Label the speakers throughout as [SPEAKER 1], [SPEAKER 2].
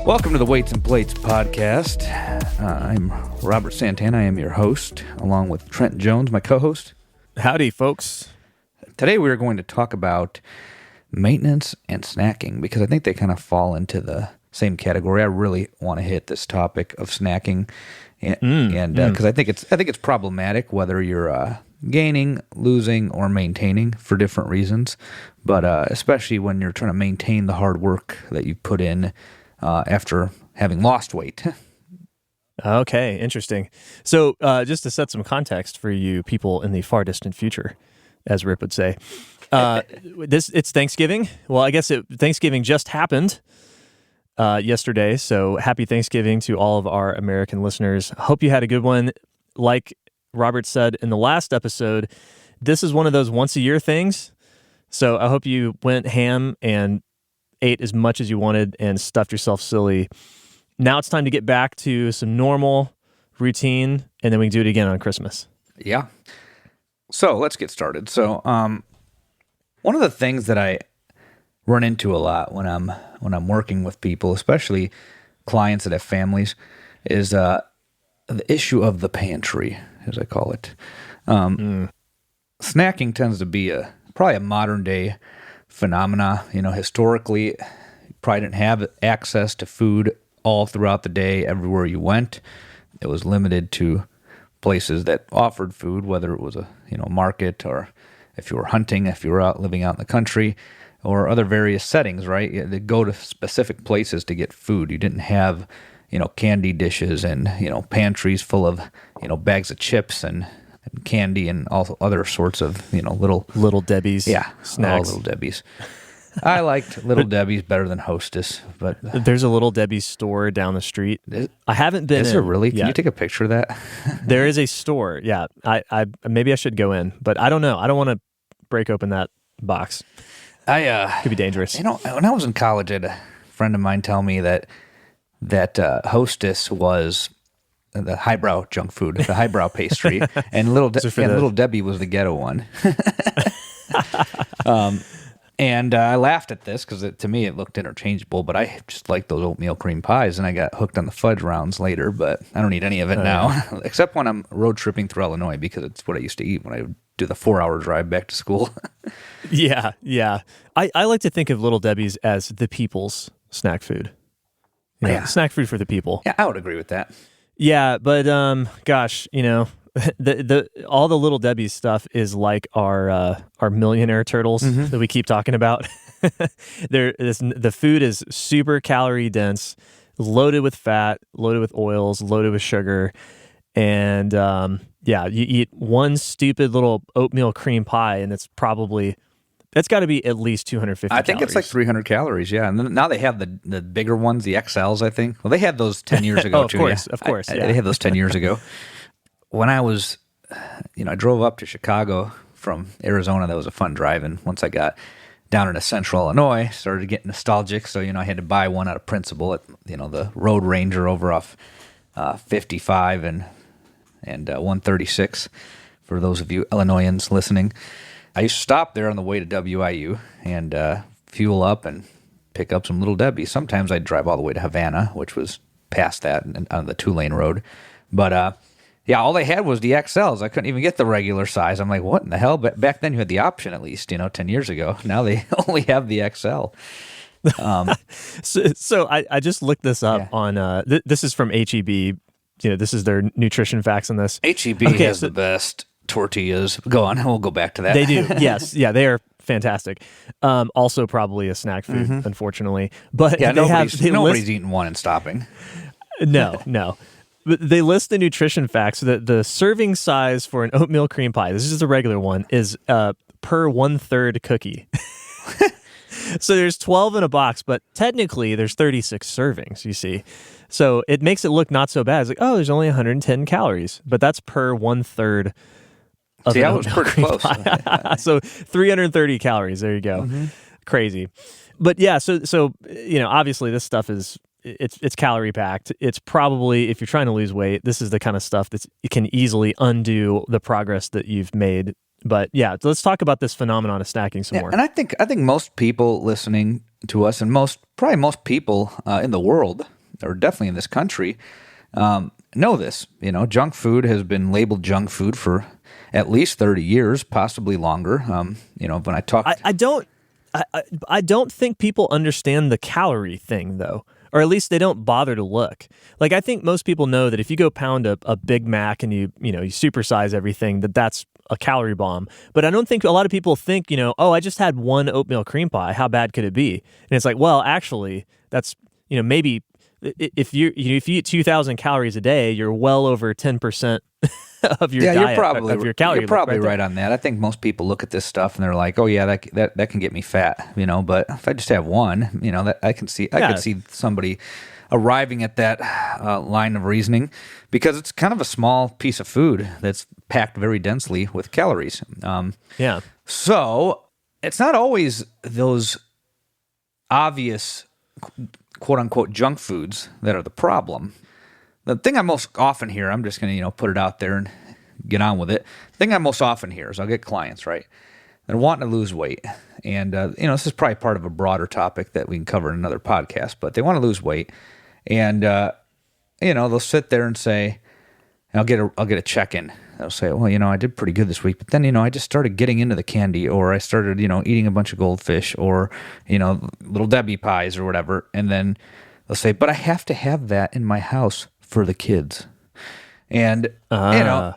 [SPEAKER 1] Welcome to the Weights and Plates podcast. I'm Robert Santana. I am your host, along with Trent Jones, my co-host.
[SPEAKER 2] Howdy, folks.
[SPEAKER 1] Today we are going to talk about maintenance and snacking because I think they kind of fall into the same category. I really want to hit this topic of snacking, and because I think it's problematic whether you're gaining, losing, or maintaining for different reasons, but especially when you're trying to maintain the hard work that you put in after having lost weight.
[SPEAKER 2] Okay, interesting. So just to set some context for you people in the far distant future, as Rip would say, it's Thanksgiving. Well, I guess Thanksgiving just happened yesterday, so happy Thanksgiving to all of our American listeners. Hope you had a good one. Like Robert said in the last episode, this is one of those once-a-year things, so I hope you went ham and ate as much as you wanted and stuffed yourself silly. Now it's time to get back to some normal routine, and then we can do it again on Christmas.
[SPEAKER 1] Yeah. So let's get started. So one of the things that I run into a lot when I'm working with people, especially clients that have families, is the issue of the pantry, as I call it. Snacking tends to be probably a modern day phenomena. You know, historically, you probably didn't have access to food all throughout the day, everywhere you went. It was limited to places that offered food, whether it was a market, or if you were hunting, if you were living out in the country, or other various settings, right? You had to go to specific places to get food. You didn't have, candy dishes and, pantries full of, bags of chips and candy and all other sorts of,
[SPEAKER 2] Little Debbie's snacks.
[SPEAKER 1] All Little Debbie's. I liked Little Debbie's better than Hostess, but
[SPEAKER 2] there's a Little Debbie's store down the street. I haven't been.
[SPEAKER 1] Is there really? Can you take a picture of that?
[SPEAKER 2] There is a store. Yeah, I maybe I should go in, but I don't know. I don't want to break open that box. Could be dangerous.
[SPEAKER 1] When I was in college, I had a friend of mine tell me that Hostess was the highbrow junk food, the highbrow pastry, and Little Debbie was the ghetto one. And I laughed at this because to me it looked interchangeable, but I just like those oatmeal cream pies, and I got hooked on the fudge rounds later, but I don't eat any of it now, except when I'm road tripping through Illinois, because it's what I used to eat when I would do the 4-hour drive back to school.
[SPEAKER 2] Yeah. I like to think of Little Debbie's as the people's snack food. Snack food for the people.
[SPEAKER 1] Yeah, I would agree with that.
[SPEAKER 2] Yeah, but gosh, the all the Little Debbie's stuff is like our millionaire turtles that we keep talking about. The food is super calorie dense, loaded with fat, loaded with oils, loaded with sugar, and you eat one stupid little oatmeal cream pie, and it's got to be at least 250
[SPEAKER 1] I think
[SPEAKER 2] calories.
[SPEAKER 1] It's like 300 calories, yeah. And then now they have the bigger ones, the XLs, I think. Well, they had those 10 years ago, too.
[SPEAKER 2] Of course.
[SPEAKER 1] They had those 10 years ago. When I was, I drove up to Chicago from Arizona. That was a fun drive. And once I got down into central Illinois, started getting nostalgic. So, I had to buy one out of principle at, the Road Ranger over off 55 and 136, for those of you Illinoisans listening. I used to stop there on the way to WIU and fuel up and pick up some Little Debbie. Sometimes I'd drive all the way to Havana, which was past that on the 2-lane road. But all they had was the XLs. I couldn't even get the regular size. I'm like, what in the hell? But back then you had the option, at least, 10 years ago. Now they only have the XL.
[SPEAKER 2] So I just looked this up on, this is from HEB. This is their nutrition facts on this.
[SPEAKER 1] HEB has the best tortillas. Go on. We'll go back to that.
[SPEAKER 2] They do. Yes. Yeah, they are fantastic. Also probably a snack food, unfortunately. But
[SPEAKER 1] nobody's eating one and stopping.
[SPEAKER 2] No. But they list the nutrition facts that the serving size for an oatmeal cream pie, this is a regular one, is per 1/3 cookie. So there's 12 in a box, but technically there's 36 servings, you see. So it makes it look not so bad. It's like, there's only 110 calories, but that's per 1/3 of
[SPEAKER 1] I was pretty close.
[SPEAKER 2] So 330 calories. There you go. Crazy. But yeah, so obviously this stuff is it's calorie packed. It's probably, if you're trying to lose weight, this is the kind of stuff that can easily undo the progress that you've made. But yeah, let's talk about this phenomenon of snacking some more.
[SPEAKER 1] And I think most people listening, to us, and probably most people in the world, or definitely in this country, know this. Junk food has been labeled junk food for at least 30 years, possibly longer. When I talk,
[SPEAKER 2] I don't think people understand the calorie thing, though, or at least they don't bother to look. Like, I think most people know that if you go pound a Big Mac and you supersize everything, that's a calorie bomb. But I don't think a lot of people think, oh, I just had one oatmeal cream pie. How bad could it be? And it's like, well, actually, that's, maybe if you eat 2,000 calories a day, you're well over 10% of your diet, of your calorie.
[SPEAKER 1] You're probably right on that. I think most people look at this stuff and they're like, "Oh yeah, that can get me fat," But if I just have one, that I can see, I could see somebody arriving at that line of reasoning, because it's kind of a small piece of food that's packed very densely with calories. So it's not always those obvious quote unquote junk foods that are the problem. The thing I most often hear, I'm just going to, put it out there and get on with it. The thing I most often hear is I'll get clients, right? They're wanting to lose weight. And, this is probably part of a broader topic that we can cover in another podcast, but they want to lose weight. And, they'll sit there and say, I'll get a check-in. They'll say, well, I did pretty good this week, but then, I just started getting into the candy, or I started, eating a bunch of goldfish, or, Little Debbie pies or whatever. And then they'll say, but I have to have that in my house for the kids. And, I'm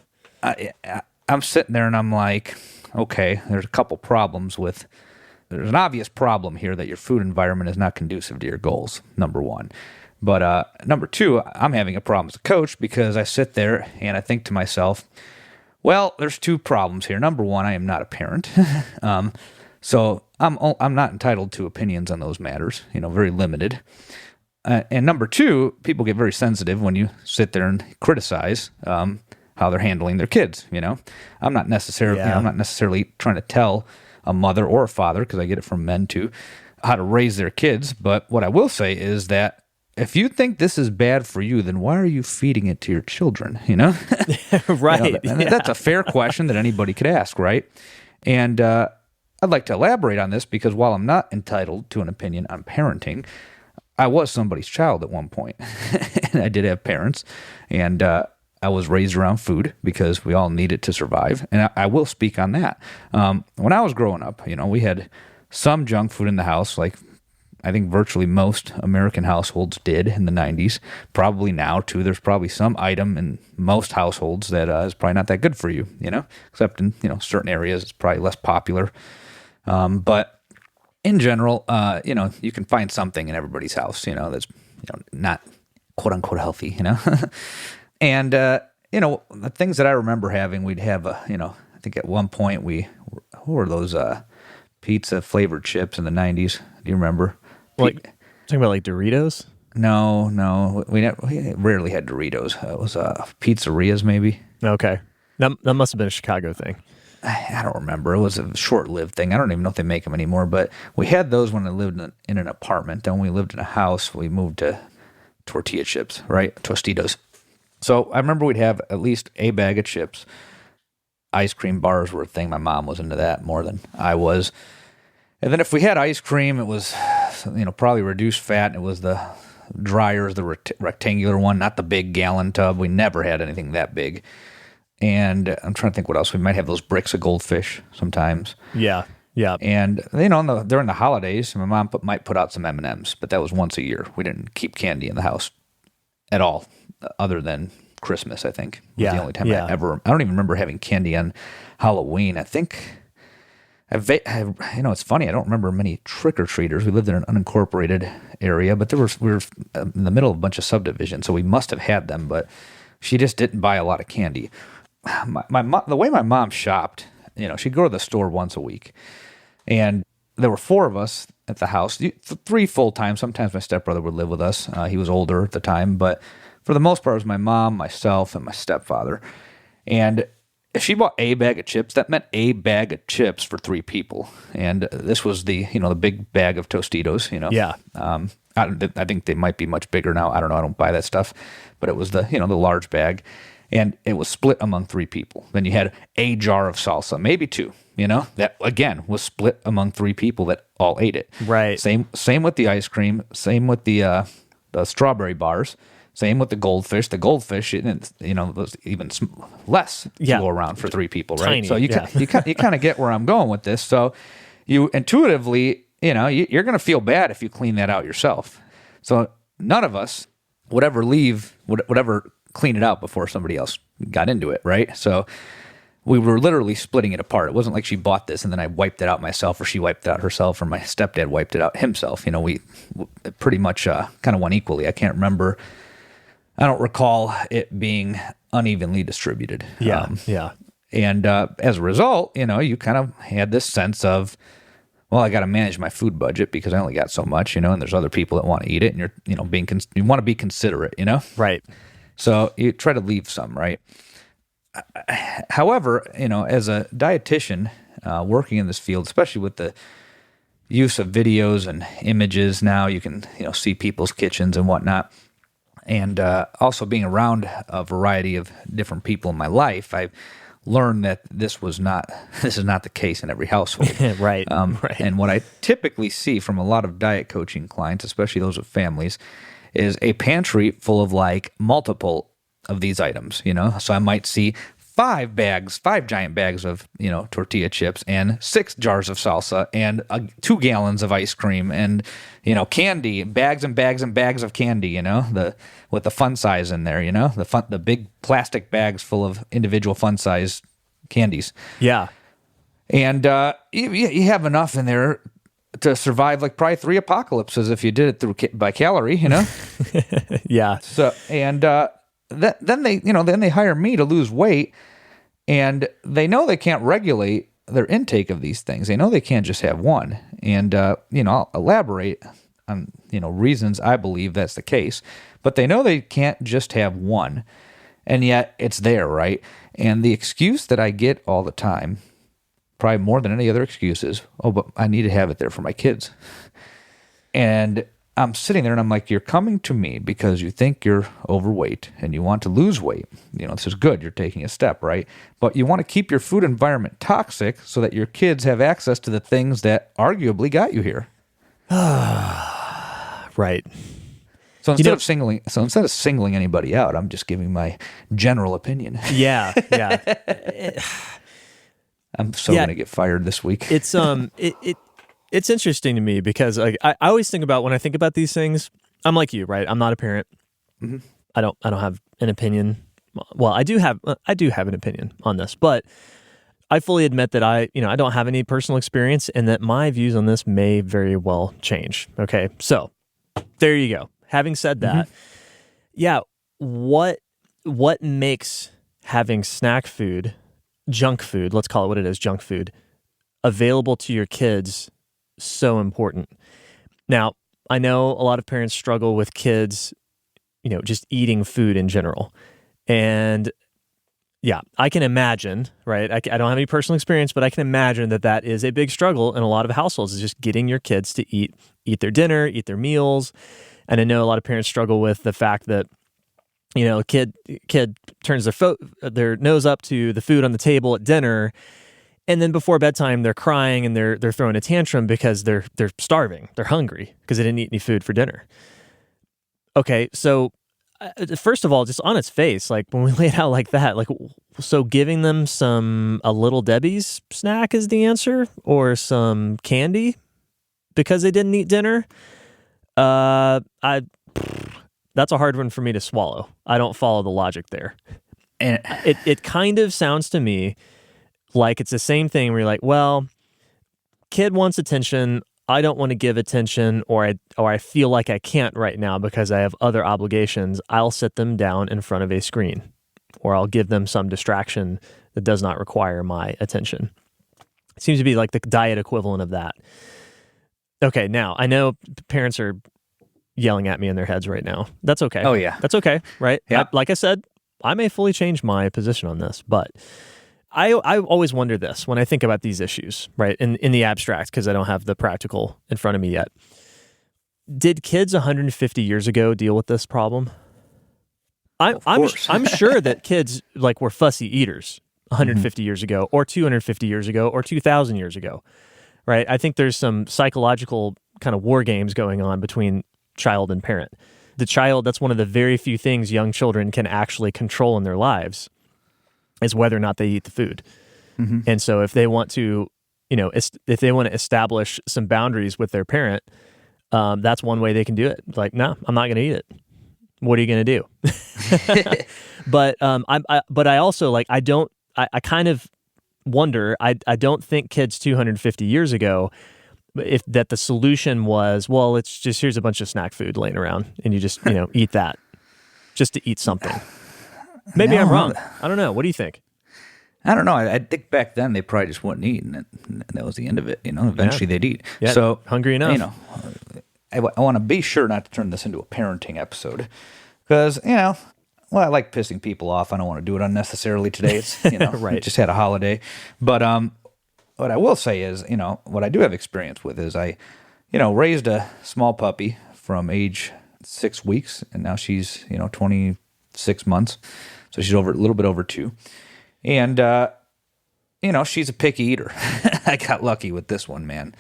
[SPEAKER 1] sitting there and I'm like, okay, there's a couple problems there's an obvious problem here that your food environment is not conducive to your goals, number one. But number two, I'm having a problem as a coach, because I sit there and I think to myself, well, there's two problems here. Number one, I am not a parent. So I'm not entitled to opinions on those matters, very limited. And number two, people get very sensitive when you sit there and criticize how they're handling their kids. I'm not necessarily trying to tell a mother or a father, because I get it from men too, how to raise their kids. But what I will say is that if you think this is bad for you, then why are you feeding it to your children?
[SPEAKER 2] Right.
[SPEAKER 1] That's a fair question that anybody could ask, right? And I'd like to elaborate on this, because while I'm not entitled to an opinion on parenting, I was somebody's child at one point. And I did have parents, and I was raised around food because we all need it to survive. And I will speak on that. When I was growing up, we had some junk food in the house, like I think virtually most American households did in the 90s. Probably now, too. There's probably some item in most households that is probably not that good for you, except in, certain areas it's probably less popular. But in general, you can find something in everybody's house, that's, not quote unquote healthy, And, the things that I remember having, we'd have, I think at one point what were those pizza flavored chips in the 90s? Do you remember?
[SPEAKER 2] Like, talking about like Doritos?
[SPEAKER 1] No. We rarely had Doritos. It was pizzerias, maybe.
[SPEAKER 2] Okay. That must have been a Chicago thing.
[SPEAKER 1] I don't remember. It was a short-lived thing. I don't even know if they make them anymore. But we had those when I lived in an apartment. Then when we lived in a house, we moved to tortilla chips, right? Tostitos. So I remember we'd have at least a bag of chips. Ice cream bars were a thing. My mom was into that more than I was. And then if we had ice cream, it was, probably reduced fat. It was the dryers, the rectangular one, not the big gallon tub. We never had anything that big. And I'm trying to think what else. We might have those bricks of goldfish sometimes.
[SPEAKER 2] Yeah.
[SPEAKER 1] And, during the holidays, my mom might put out some M&Ms, but that was once a year. We didn't keep candy in the house at all, other than Christmas, I think. Was the only time I don't even remember having candy on Halloween. I think... it's funny. I don't remember many trick-or-treaters. We lived in an unincorporated area, but we were in the middle of a bunch of subdivisions, so we must have had them, but she just didn't buy a lot of candy. My mom, the way my mom shopped, she'd go to the store once a week, and there were four of us at the house, three full-time. Sometimes my stepbrother would live with us. He was older at the time, but for the most part, it was my mom, myself, and my stepfather. And if she bought a bag of chips, that meant a bag of chips for three people. And this was the big bag of Tostitos,
[SPEAKER 2] Yeah.
[SPEAKER 1] I think they might be much bigger now. I don't know. I don't buy that stuff. But it was the large bag. and it was split among 3 people. Then you had a jar of salsa, maybe 2, that again was split among 3 people that all ate it.
[SPEAKER 2] Right.
[SPEAKER 1] Same with the ice cream, same with the strawberry bars, same with the goldfish. The goldfish, was even less to go around for 3 people, right?
[SPEAKER 2] Tiny,
[SPEAKER 1] So you kind of get where I'm going with this. So you intuitively, you're going to feel bad if you clean that out yourself. So none of us would ever clean it out before somebody else got into it, right? So we were literally splitting it apart. It wasn't like she bought this and then I wiped it out myself, or she wiped it out herself, or my stepdad wiped it out himself. We pretty much kind of went equally. I don't recall it being unevenly distributed.
[SPEAKER 2] Yeah.
[SPEAKER 1] And as a result, you kind of had this sense of, well, I got to manage my food budget because I only got so much, and there's other people that want to eat it, and you're, you want to be considerate,
[SPEAKER 2] Right.
[SPEAKER 1] So you try to leave some, right? However, as a dietitian working in this field, especially with the use of videos and images now, you can, see people's kitchens and whatnot. And also being around a variety of different people in my life, I've learned that this is not the case in every household.
[SPEAKER 2] Right.
[SPEAKER 1] Right. And what I typically see from a lot of diet coaching clients, especially those with families, is a pantry full of like multiple of these items, So I might see 5 giant bags of, tortilla chips, and 6 jars of salsa, and 2 gallons of ice cream, and, candy, bags and bags and bags of candy, with the fun size in there, the big plastic bags full of individual fun size candies.
[SPEAKER 2] Yeah.
[SPEAKER 1] And you have enough in there to survive like probably 3 apocalypses if you did it by calorie,
[SPEAKER 2] Yeah.
[SPEAKER 1] So, and then they hire me to lose weight, and they know they can't regulate their intake of these things. They know they can't just have one. And, I'll elaborate on, reasons I believe that's the case, but they know they can't just have one, and yet it's there, right? And the excuse that I get all the time, probably more than any other excuse, is, oh, but I need to have it there for my kids. And I'm sitting there and I'm like, you're coming to me because you think you're overweight and you want to lose weight. This is good. You're taking a step, right? But you want to keep your food environment toxic so that your kids have access to the things that arguably got you here.
[SPEAKER 2] Right.
[SPEAKER 1] So instead of singling anybody out, I'm just giving my general opinion.
[SPEAKER 2] Yeah.
[SPEAKER 1] I'm going to get fired this week.
[SPEAKER 2] It's interesting to me because I always think about, when I think about these things, I'm like you, right? I'm not a parent.
[SPEAKER 1] Mm-hmm.
[SPEAKER 2] I don't have an opinion. Well, I do have an opinion on this, but I fully admit that I don't have any personal experience, and that my views on this may very well change. Okay. So there you go. Having said that, yeah, what makes having snack food, junk food, let's call it what it is, junk food, available to your kids so important? Now, I know a lot of parents struggle with kids, just eating food in general. And yeah, I can imagine, right? I don't have any personal experience, but I can imagine that is a big struggle in a lot of households, is just getting your kids to eat their dinner, eat their meals. And I know a lot of parents struggle with the fact that, a kid turns their nose up to the food on the table at dinner, and then before bedtime, they're crying and they're throwing a tantrum because they're starving. They're hungry because they didn't eat any food for dinner. Okay, so first of all, just on its face, like when we lay it out like that, like, so giving them a Little Debbie's snack is the answer, or some candy because they didn't eat dinner? That's a hard one for me to swallow. I don't follow the logic there. And it kind of sounds to me like it's the same thing where you're like, well, kid wants attention. I don't want to give attention, or I feel like I can't right now because I have other obligations. I'll sit them down in front of a screen, or I'll give them some distraction that does not require my attention. It seems to be like the diet equivalent of that. Okay, now I know parents are yelling at me in their heads right now. That's okay.
[SPEAKER 1] Oh yeah,
[SPEAKER 2] that's okay, right?
[SPEAKER 1] Yeah.
[SPEAKER 2] Like I said, I may fully change my position on this, but I always wonder this when I think about these issues, right? In the abstract, because I don't have the practical in front of me yet. Did kids 150 years ago deal with this problem? I'm sure that kids like were fussy eaters 150 years ago, or 250 years ago, or 2,000 years ago, right? I think there's some psychological kind of war games going on between child and parent. The child, that's one of the very few things young children can actually control in their lives, is whether or not they eat the food. And so if they want to, if they want to establish some boundaries with their parent, that's one way they can do it. Like, no, I'm not going to eat it. What are you going to do? But I also I kind of wonder. I don't think kids 250 years ago, if that the solution was, well, it's just, here's a bunch of snack food laying around and you just eat that just to eat something. Maybe I'm wrong. I don't know. What do you think?
[SPEAKER 1] I don't know. I think back then they probably just wouldn't eat, and that was the end of it. Eventually they'd eat.
[SPEAKER 2] Yeah, so hungry enough.
[SPEAKER 1] I want to be sure not to turn this into a parenting episode, because I like pissing people off. I don't want to do it unnecessarily today. It's
[SPEAKER 2] right.
[SPEAKER 1] We just had a holiday, but what I will say is what I do have experience with is I raised a small puppy from age 6 weeks, and now she's 26 months, so she's a little bit over 2. And, she's a picky eater. I got lucky with this one, man.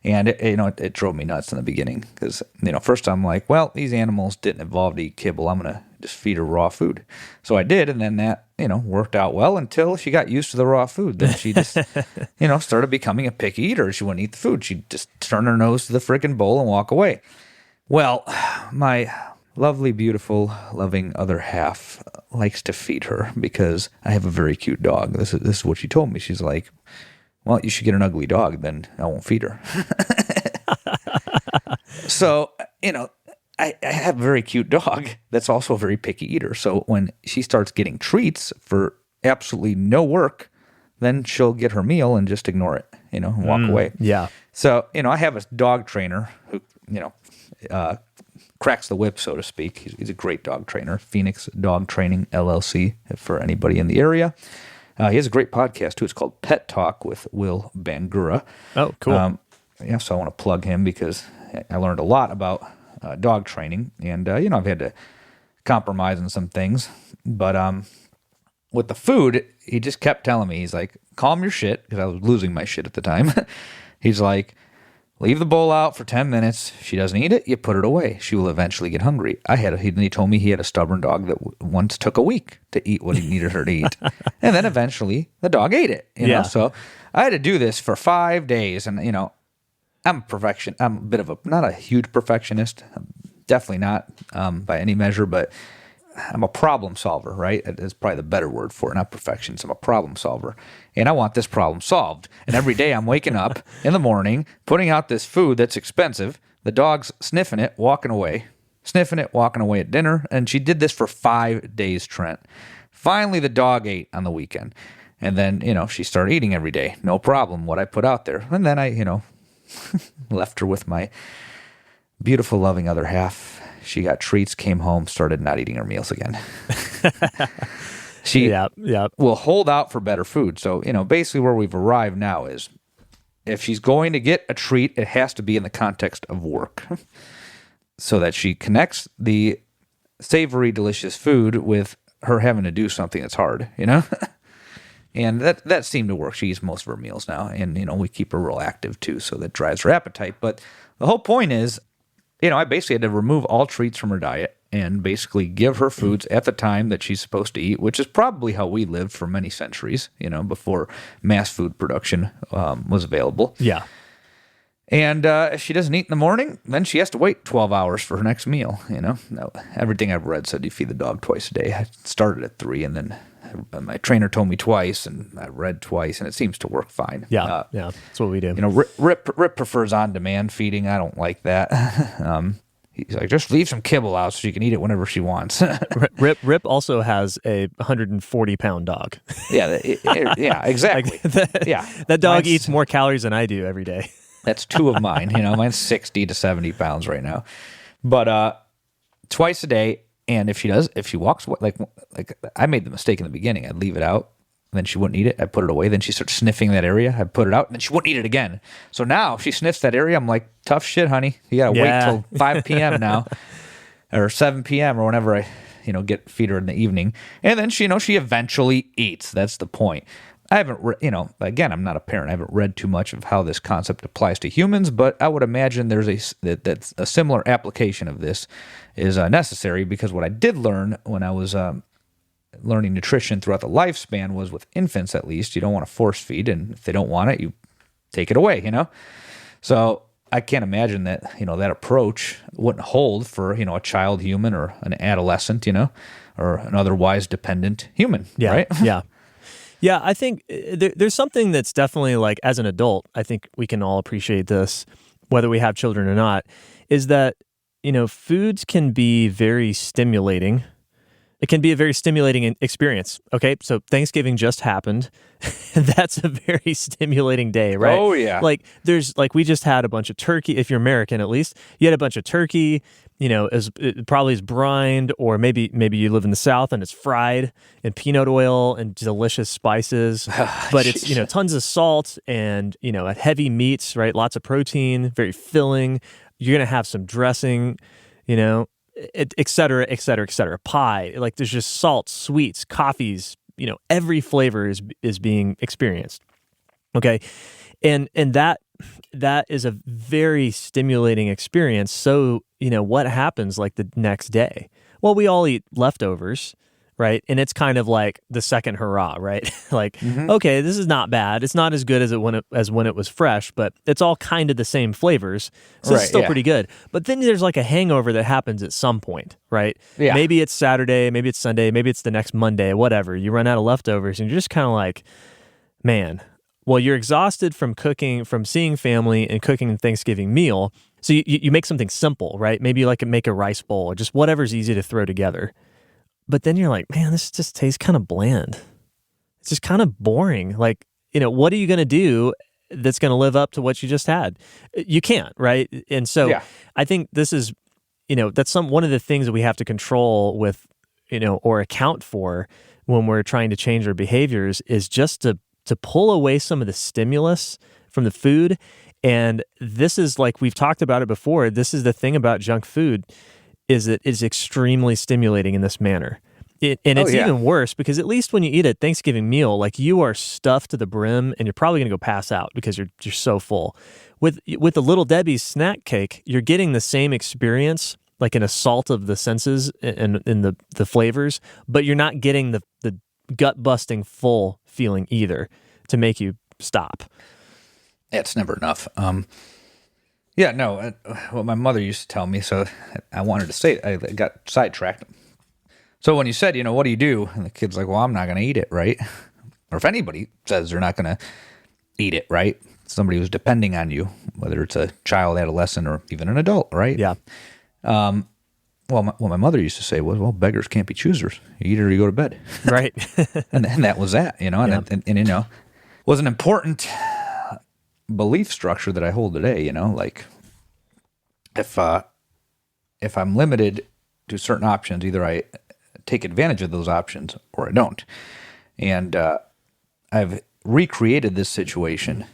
[SPEAKER 1] And, it drove me nuts in the beginning because, first I'm like, well, these animals didn't evolve to eat kibble. I'm going to just feed her raw food. So I did, and then that, worked out well until she got used to the raw food. Then she just, started becoming a picky eater. She wouldn't eat the food. She'd just turn her nose to the freaking bowl and walk away. Well, my lovely, beautiful, loving other half likes to feed her because I have a very cute dog. This is what she told me. She's like, well, you should get an ugly dog, then I won't feed her. So, I have a very cute dog that's also a very picky eater. So when she starts getting treats for absolutely no work, then she'll get her meal and just ignore it, and walk away.
[SPEAKER 2] Yeah.
[SPEAKER 1] So, I have a dog trainer who, cracks the whip, so to speak. He's a great dog trainer, Phoenix Dog Training LLC, for anybody in the area. He has a great podcast, too. It's called Pet Talk with Will Bangura.
[SPEAKER 2] Oh, cool.
[SPEAKER 1] So I want to plug him because I learned a lot about dog training. And, I've had to compromise on some things. But with the food, he just kept telling me, he's like, calm your shit, because I was losing my shit at the time. He's like, leave the bowl out for 10 minutes. If she doesn't eat it, you put it away. She will eventually get hungry. He told me he had a stubborn dog that once took a week to eat what he needed her to eat. And then eventually the dog ate it. So I had to do this for 5 days. And, I'm a perfection. I'm a bit of not a huge perfectionist. Definitely not by any measure, but I'm a problem solver, right? That's probably the better word for it, not perfectionist. I'm a problem solver. And I want this problem solved. And every day I'm waking up in the morning, putting out this food that's expensive. The dog's sniffing it, walking away at dinner. And she did this for 5 days, Trent. Finally, the dog ate on the weekend. And then, she started eating every day. No problem, what I put out there. And then I, left her with my beautiful, loving other half. She got treats, came home, started not eating her meals again. She will hold out for better food. So, basically where we've arrived now is if she's going to get a treat, it has to be in the context of work so that she connects the savory, delicious food with her having to do something that's hard, And that seemed to work. She eats most of her meals now, and, we keep her real active too, so that drives her appetite. But the whole point is, I basically had to remove all treats from her diet and basically give her foods at the time that she's supposed to eat, which is probably how we lived for many centuries, before mass food production was available.
[SPEAKER 2] Yeah.
[SPEAKER 1] And if she doesn't eat in the morning, then she has to wait 12 hours for her next meal, Now, everything I've read said you feed the dog twice a day. I started at 3, and then my trainer told me twice, and I read twice, and it seems to work fine.
[SPEAKER 2] Yeah, that's what we do.
[SPEAKER 1] Rip prefers on-demand feeding. I don't like that. He's like, just leave some kibble out so she can eat it whenever she wants.
[SPEAKER 2] Rip also has a 140-pound dog.
[SPEAKER 1] Yeah, exactly.
[SPEAKER 2] That dog eats more calories than I do every day.
[SPEAKER 1] That's 2 of mine. Mine's 60 to 70 pounds right now. But twice a day, and if she walks away, like I made the mistake in the beginning. I'd leave it out, then she wouldn't eat it. I'd put it away. Then she starts sniffing that area. I'd put it out, and then she wouldn't eat it again. So now if she sniffs that area, I'm like, tough shit, honey. You got to wait till 5 p.m. now, or 7 p.m. or whenever feed her in the evening. And then she eventually eats. That's the point. I haven't, again, I'm not a parent. I haven't read too much of how this concept applies to humans, but I would imagine that a similar application of this is necessary, because what I did learn when I was learning nutrition throughout the lifespan was, with infants at least, you don't want to force feed, and if they don't want it, you take it away, So I can't imagine that, that approach wouldn't hold for, a child human or an adolescent, or an otherwise dependent human, right?
[SPEAKER 2] Yeah. Yeah, I think there's something that's definitely, like, as an adult, I think we can all appreciate this, whether we have children or not, is that, foods can be very stimulating. It can be a very stimulating experience. Okay, so Thanksgiving just happened. That's a very stimulating day, right?
[SPEAKER 1] Oh, yeah.
[SPEAKER 2] We just had a bunch of turkey. If you're American, at least, you had a bunch of turkey. It probably is brined, or maybe you live in the South and it's fried in peanut oil and delicious spices. But it's tons of salt and heavy meats, right? Lots of protein, very filling. You're gonna have some dressing, et cetera, et cetera, et cetera. Pie, like, there's just salt, sweets, coffees. Every flavor is being experienced. Okay, and that is a very stimulating experience. So what happens, like, the next day? Well, we all eat leftovers, right? And it's kind of like the second hurrah, right? Like, okay, this is not bad. It's not as good as when it was fresh, but it's all kind of the same flavors, so it's still pretty good. But then there's, like, a hangover that happens at some point, right?
[SPEAKER 1] Yeah.
[SPEAKER 2] Maybe it's Saturday, maybe it's Sunday, maybe it's the next Monday, whatever. You run out of leftovers, and you're just kind of like, man. Well, you're exhausted from cooking, from seeing family and cooking a Thanksgiving meal. So you make something simple, right? Maybe you make a rice bowl, or just whatever's easy to throw together. But then you're like, man, this just tastes kind of bland. It's just kind of boring. Like, what are you going to do that's going to live up to what you just had? You can't, right? And so I think this is, that's one of the things that we have to control with, or account for when we're trying to change our behaviors, is just to pull away some of the stimulus from the food. And this is, like, we've talked about it before, this is the thing about junk food, is that it's extremely stimulating in this manner. It's even worse, because at least when you eat a Thanksgiving meal, like, you are stuffed to the brim and you're probably going to go pass out because you're so full. With the Little Debbie's snack cake, you're getting the same experience, like an assault of the senses and in the flavors, but you're not getting the gut-busting full feeling either to make you stop.
[SPEAKER 1] It's never enough. What my mother used to tell me, so I wanted to say it, I got sidetracked. So when you said, what do you do? And the kid's like, well, I'm not going to eat it, right? Or if anybody says they're not going to eat it, right? Somebody who's depending on you, whether it's a child, adolescent, or even an adult, right?
[SPEAKER 2] Yeah.
[SPEAKER 1] What my mother used to say was, well, beggars can't be choosers. You eat it or you go to bed.
[SPEAKER 2] Right.
[SPEAKER 1] and that was that, and was an important belief structure that I hold today, like, if I'm limited to certain options, either I take advantage of those options or I don't. And I've recreated this situation.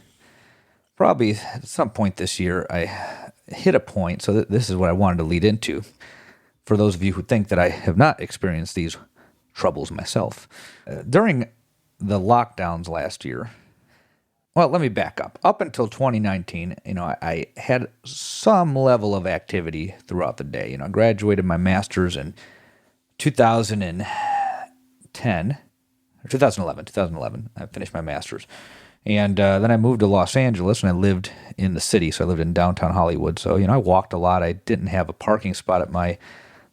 [SPEAKER 1] Probably at some point this year, I hit a point, so this is what I wanted to lead into. For those of you who think that I have not experienced these troubles myself. During the lockdowns last year, well, let me back up. Up until 2019, I had some level of activity throughout the day. I graduated my master's in 2010, or 2011. I finished my master's. And then I moved to Los Angeles, and I lived in the city. So I lived in downtown Hollywood. So, I walked a lot. I didn't have a parking spot at my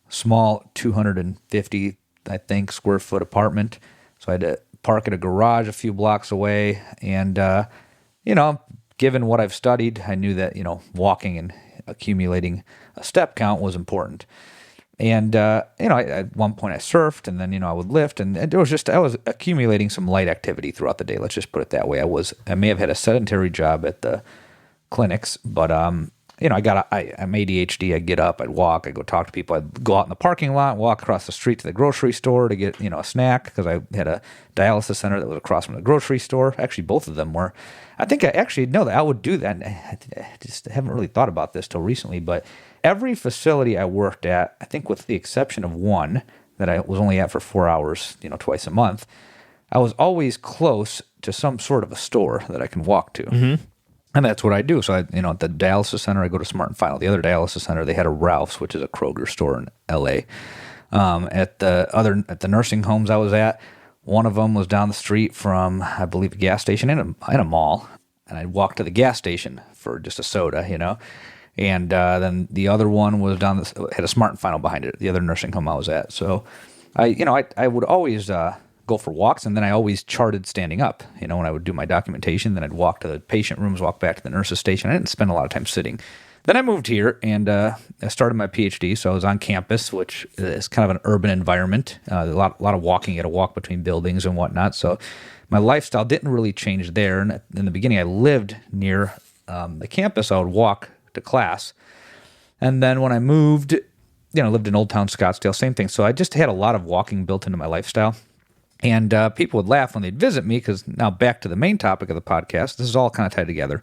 [SPEAKER 1] small 250, I think, square foot apartment. So I had to park at a garage a few blocks away. And, given what I've studied, I knew that, walking and accumulating a step count was important. And, at one point I surfed, and then, I would lift, and I was accumulating some light activity throughout the day. Let's just put it that way. I may have had a sedentary job at the clinics, but, I'm ADHD. I'd get up, I'd walk, I'd go talk to people. I'd go out in the parking lot, walk across the street to the grocery store to get, a snack, because I had a dialysis center that was across from the grocery store. Actually, both of them were. I think I actually know that I would do that. I just haven't really thought about this till recently, but every facility I worked at, I think with the exception of one, that I was only at for 4 hours, twice a month, I was always close to some sort of a store that I can walk to.
[SPEAKER 2] Mm-hmm.
[SPEAKER 1] And that's what I do. So, at the dialysis center, I go to Smart and Final. The other dialysis center, they had a Ralph's, which is a Kroger store in L.A. At the nursing homes I was at, one of them was down the street from, I believe, a gas station and a mall. And I'd walk to the gas station for just a soda, And then the other one was had a Smart and Final behind it, the other nursing home I was at. So, I would always go for walks, and then I always charted standing up. When I would do my documentation, then I'd walk to the patient rooms, walk back to the nurse's station. I didn't spend a lot of time sitting. Then I moved here, and I started my PhD, so I was on campus, which is kind of an urban environment. A lot of walking. You got to walk between buildings and whatnot. So my lifestyle didn't really change there. And in the beginning, I lived near the campus. I would walk to class. And then when I moved, lived in Old Town Scottsdale, same thing. So I just had a lot of walking built into my lifestyle. And people would laugh when they'd visit me, because now back to the main topic of the podcast, this is all kind of tied together.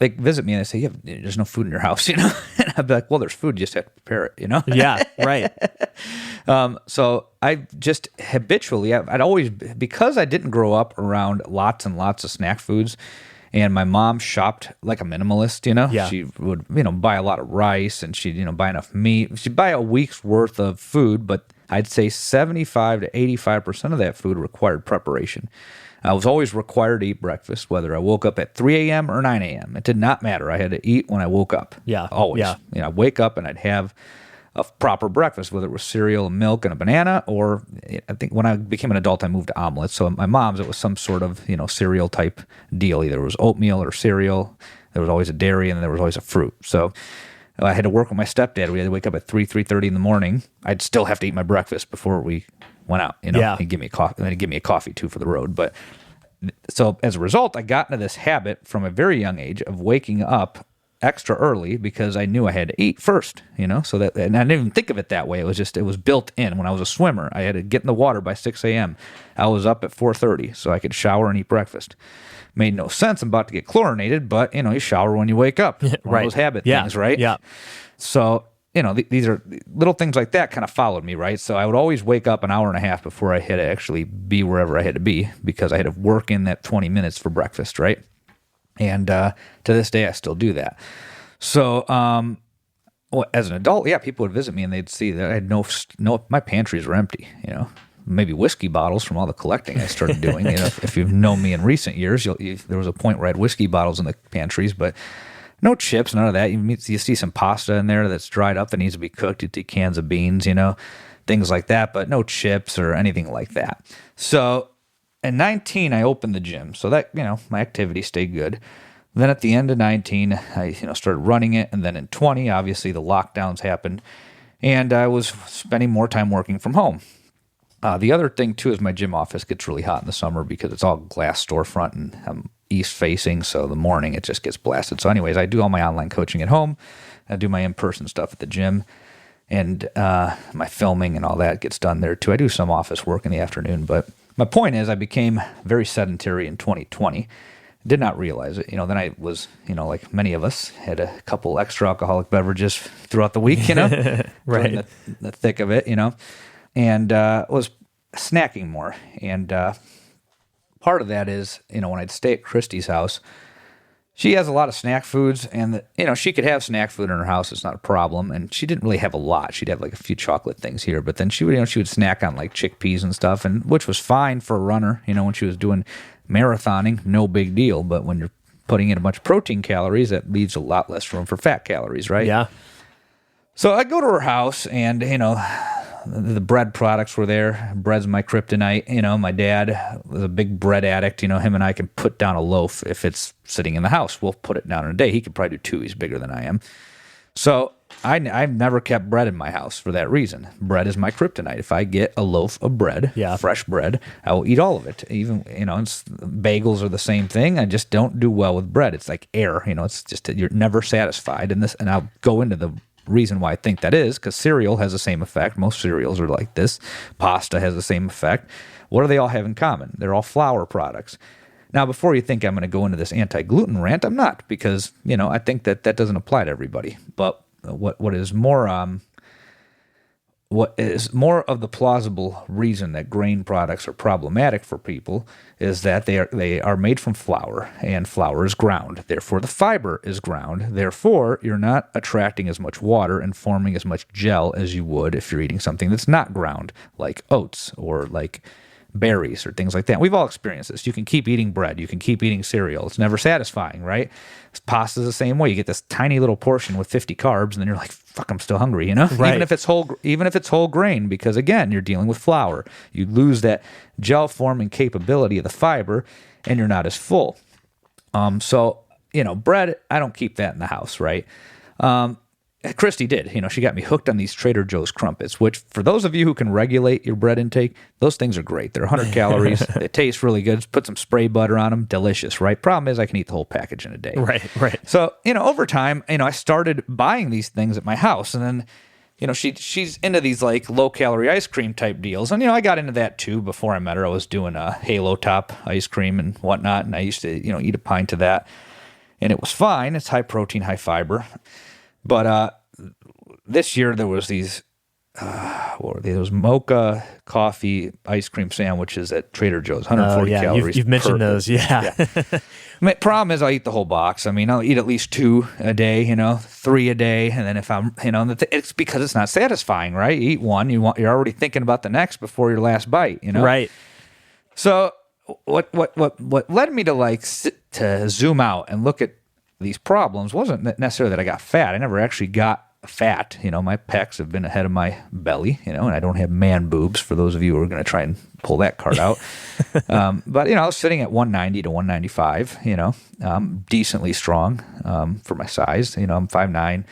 [SPEAKER 1] They visit me and they say, there's no food in your house, And I'd be like, well, there's food, you just have to prepare it,
[SPEAKER 2] Yeah, right.
[SPEAKER 1] So I just habitually, I'd always, because I didn't grow up around lots and lots of snack foods, and my mom shopped like a minimalist,
[SPEAKER 2] Yeah.
[SPEAKER 1] She would, buy a lot of rice, and she'd, buy enough meat. She'd buy a week's worth of food, but I'd say 75 to 85% of that food required preparation. I was always required to eat breakfast, whether I woke up at 3 a.m. or 9 a.m. It did not matter. I had to eat when I woke up.
[SPEAKER 2] Yeah.
[SPEAKER 1] Always.
[SPEAKER 2] Yeah.
[SPEAKER 1] I'd wake up and I'd have a proper breakfast, whether it was cereal and milk and a banana, or I think when I became an adult, I moved to omelets. So at my mom's, it was some sort of, cereal type deal. Either it was oatmeal or cereal. There was always a dairy, and there was always a fruit. So I had to work with my stepdad. We had to wake up at 3:30 in the morning. I'd still have to eat my breakfast before we went out,
[SPEAKER 2] Yeah.
[SPEAKER 1] He'd give me a coffee, and then he'd give me a coffee too for the road. But so as a result, I got into this habit from a very young age of waking up extra early, because I knew I had to eat first, so that, and I didn't even think of it that way. It was built in. When I was a swimmer, I had to get in the water by 6 a.m. I was up at 4:30 so I could shower and eat breakfast. Made no sense. I'm about to get chlorinated, but you shower when you wake up. One
[SPEAKER 2] Right.
[SPEAKER 1] of those habit
[SPEAKER 2] Yeah.
[SPEAKER 1] things, right?
[SPEAKER 2] Yeah.
[SPEAKER 1] So, these are little things like that kind of followed me, right? So I would always wake up an hour and a half before I had to actually be wherever I had to be, because I had to work in that 20 minutes for breakfast, right? And to this day, I still do that. So, as an adult, yeah, people would visit me and they'd see that I had no, my pantries were empty, maybe whiskey bottles from all the collecting I started doing. If you've known me in recent years, there was a point where I had whiskey bottles in the pantries, but no chips, none of that. You see some pasta in there that's dried up that needs to be cooked. You see cans of beans, things like that, but no chips or anything like that. So at 19, I opened the gym. So that, my activity stayed good. Then at the end of 19, I, started running it. And then in 20, obviously the lockdowns happened, and I was spending more time working from home. The other thing, too, is my gym office gets really hot in the summer because it's all glass storefront, and I'm east-facing, so the morning it just gets blasted. So anyways, I do all my online coaching at home. I do my in-person stuff at the gym, and my filming and all that gets done there, too. I do some office work in the afternoon, but my point is I became very sedentary in 2020. Did not realize it. Then I was, like many of us, had a couple extra alcoholic beverages throughout the week,
[SPEAKER 2] Right.
[SPEAKER 1] in the thick of it, and was snacking more. And part of that is, when I'd stay at Christy's house, she has a lot of snack foods, and she could have snack food in her house. It's not a problem. And she didn't really have a lot. She'd have like a few chocolate things here, but then she would snack on like chickpeas and stuff, and which was fine for a runner. When she was doing marathoning, no big deal. But when you're putting in a bunch of protein calories, that leaves a lot less room for fat calories, right?
[SPEAKER 2] Yeah.
[SPEAKER 1] So I go to her house, and the bread products were there. Bread's my kryptonite. My dad was a big bread addict. Him and I can put down a loaf if it's sitting in the house. We'll put it down in a day. He could probably do two. He's bigger than I am. So I've never kept bread in my house for that reason. Bread is my kryptonite. If I get a loaf of bread, fresh bread, I will eat all of it. Even, bagels are the same thing. I just don't do well with bread. It's like air. It's just you're never satisfied. And I'll go into the reason why I think that is, because cereal has the same effect. Most cereals are like this. Pasta has the same effect. What do they all have in common? They're all flour products. Now, before you think I'm going to go into this anti-gluten rant, I'm not, because, I think that doesn't apply to everybody. But what is more, what is more of the plausible reason that grain products are problematic for people is that they are made from flour, and flour is ground. Therefore, the fiber is ground. Therefore, you're not attracting as much water and forming as much gel as you would if you're eating something that's not ground, like oats or like berries or things like that. We've all experienced this. You can keep eating bread. You can keep eating cereal. It's never satisfying, right? Pasta's the same way. You get this tiny little portion with 50 carbs, and then you're like, fuck, I'm still hungry, you know?
[SPEAKER 2] Right.
[SPEAKER 1] Even if it's whole grain, because again, you're dealing with flour. You lose that gel forming capability of the fiber, and you're not as full. So, bread, I don't keep that in the house, right? Christy did. She got me hooked on these Trader Joe's crumpets, which for those of you who can regulate your bread intake, those things are great. They're 100 calories. They taste really good. Just put some spray butter on them. Delicious, right? Problem is I can eat the whole package in a day.
[SPEAKER 2] Right.
[SPEAKER 1] So, over time, I started buying these things at my house, and then, she's into these like low calorie ice cream type deals. And, I got into that too before I met her. I was doing a Halo Top ice cream and whatnot. And I used to, eat a pint of that, and it was fine. It's high protein, high fiber. But this year there was these, what were they? Those mocha coffee ice cream sandwiches at Trader Joe's, 140 calories.
[SPEAKER 2] You've mentioned those, yeah.
[SPEAKER 1] Problem is, I eat the whole box. I mean, I'll eat at least 2 a day, 3 a day, and then if I'm, it's because it's not satisfying, right? You eat one, you're already thinking about the next before your last bite,
[SPEAKER 2] Right.
[SPEAKER 1] So what led me to zoom out and look at these problems wasn't necessarily that I got fat. I never actually got fat. My pecs have been ahead of my belly, and I don't have man boobs for those of you who are going to try and pull that card out. But, I was sitting at 190 to 195, decently strong for my size. I'm 5'9".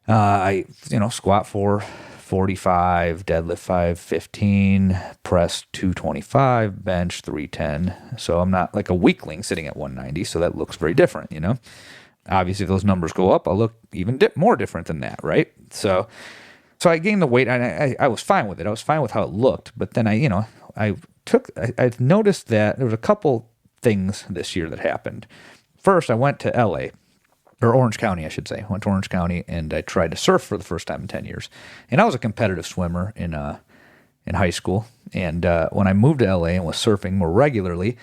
[SPEAKER 1] I, squat 445, deadlift 515, press 225, bench 310. So I'm not like a weakling sitting at 190. So that looks very different, Obviously, if those numbers go up, I'll look even more different than that, right? So I gained the weight, and I was fine with it. I was fine with how it looked. But then I noticed that there was a couple things this year that happened. First, I went to L.A., or Orange County, I should say. I went to Orange County, and I tried to surf for the first time in 10 years. And I was a competitive swimmer in high school. And when I moved to L.A. and was surfing more regularly,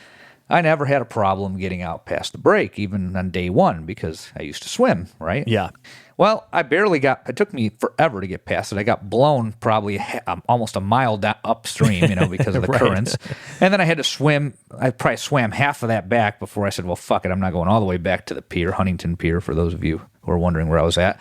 [SPEAKER 1] I never had a problem getting out past the break, even on day one, because I used to swim, right?
[SPEAKER 2] Yeah.
[SPEAKER 1] Well, it took me forever to get past it. I got blown probably almost a mile upstream, because of the
[SPEAKER 2] Right.
[SPEAKER 1] currents. And then I had to swim. I probably swam half of that back before I said, well, fuck it. I'm not going all the way back to the pier, Huntington Pier, for those of you who are wondering where I was at.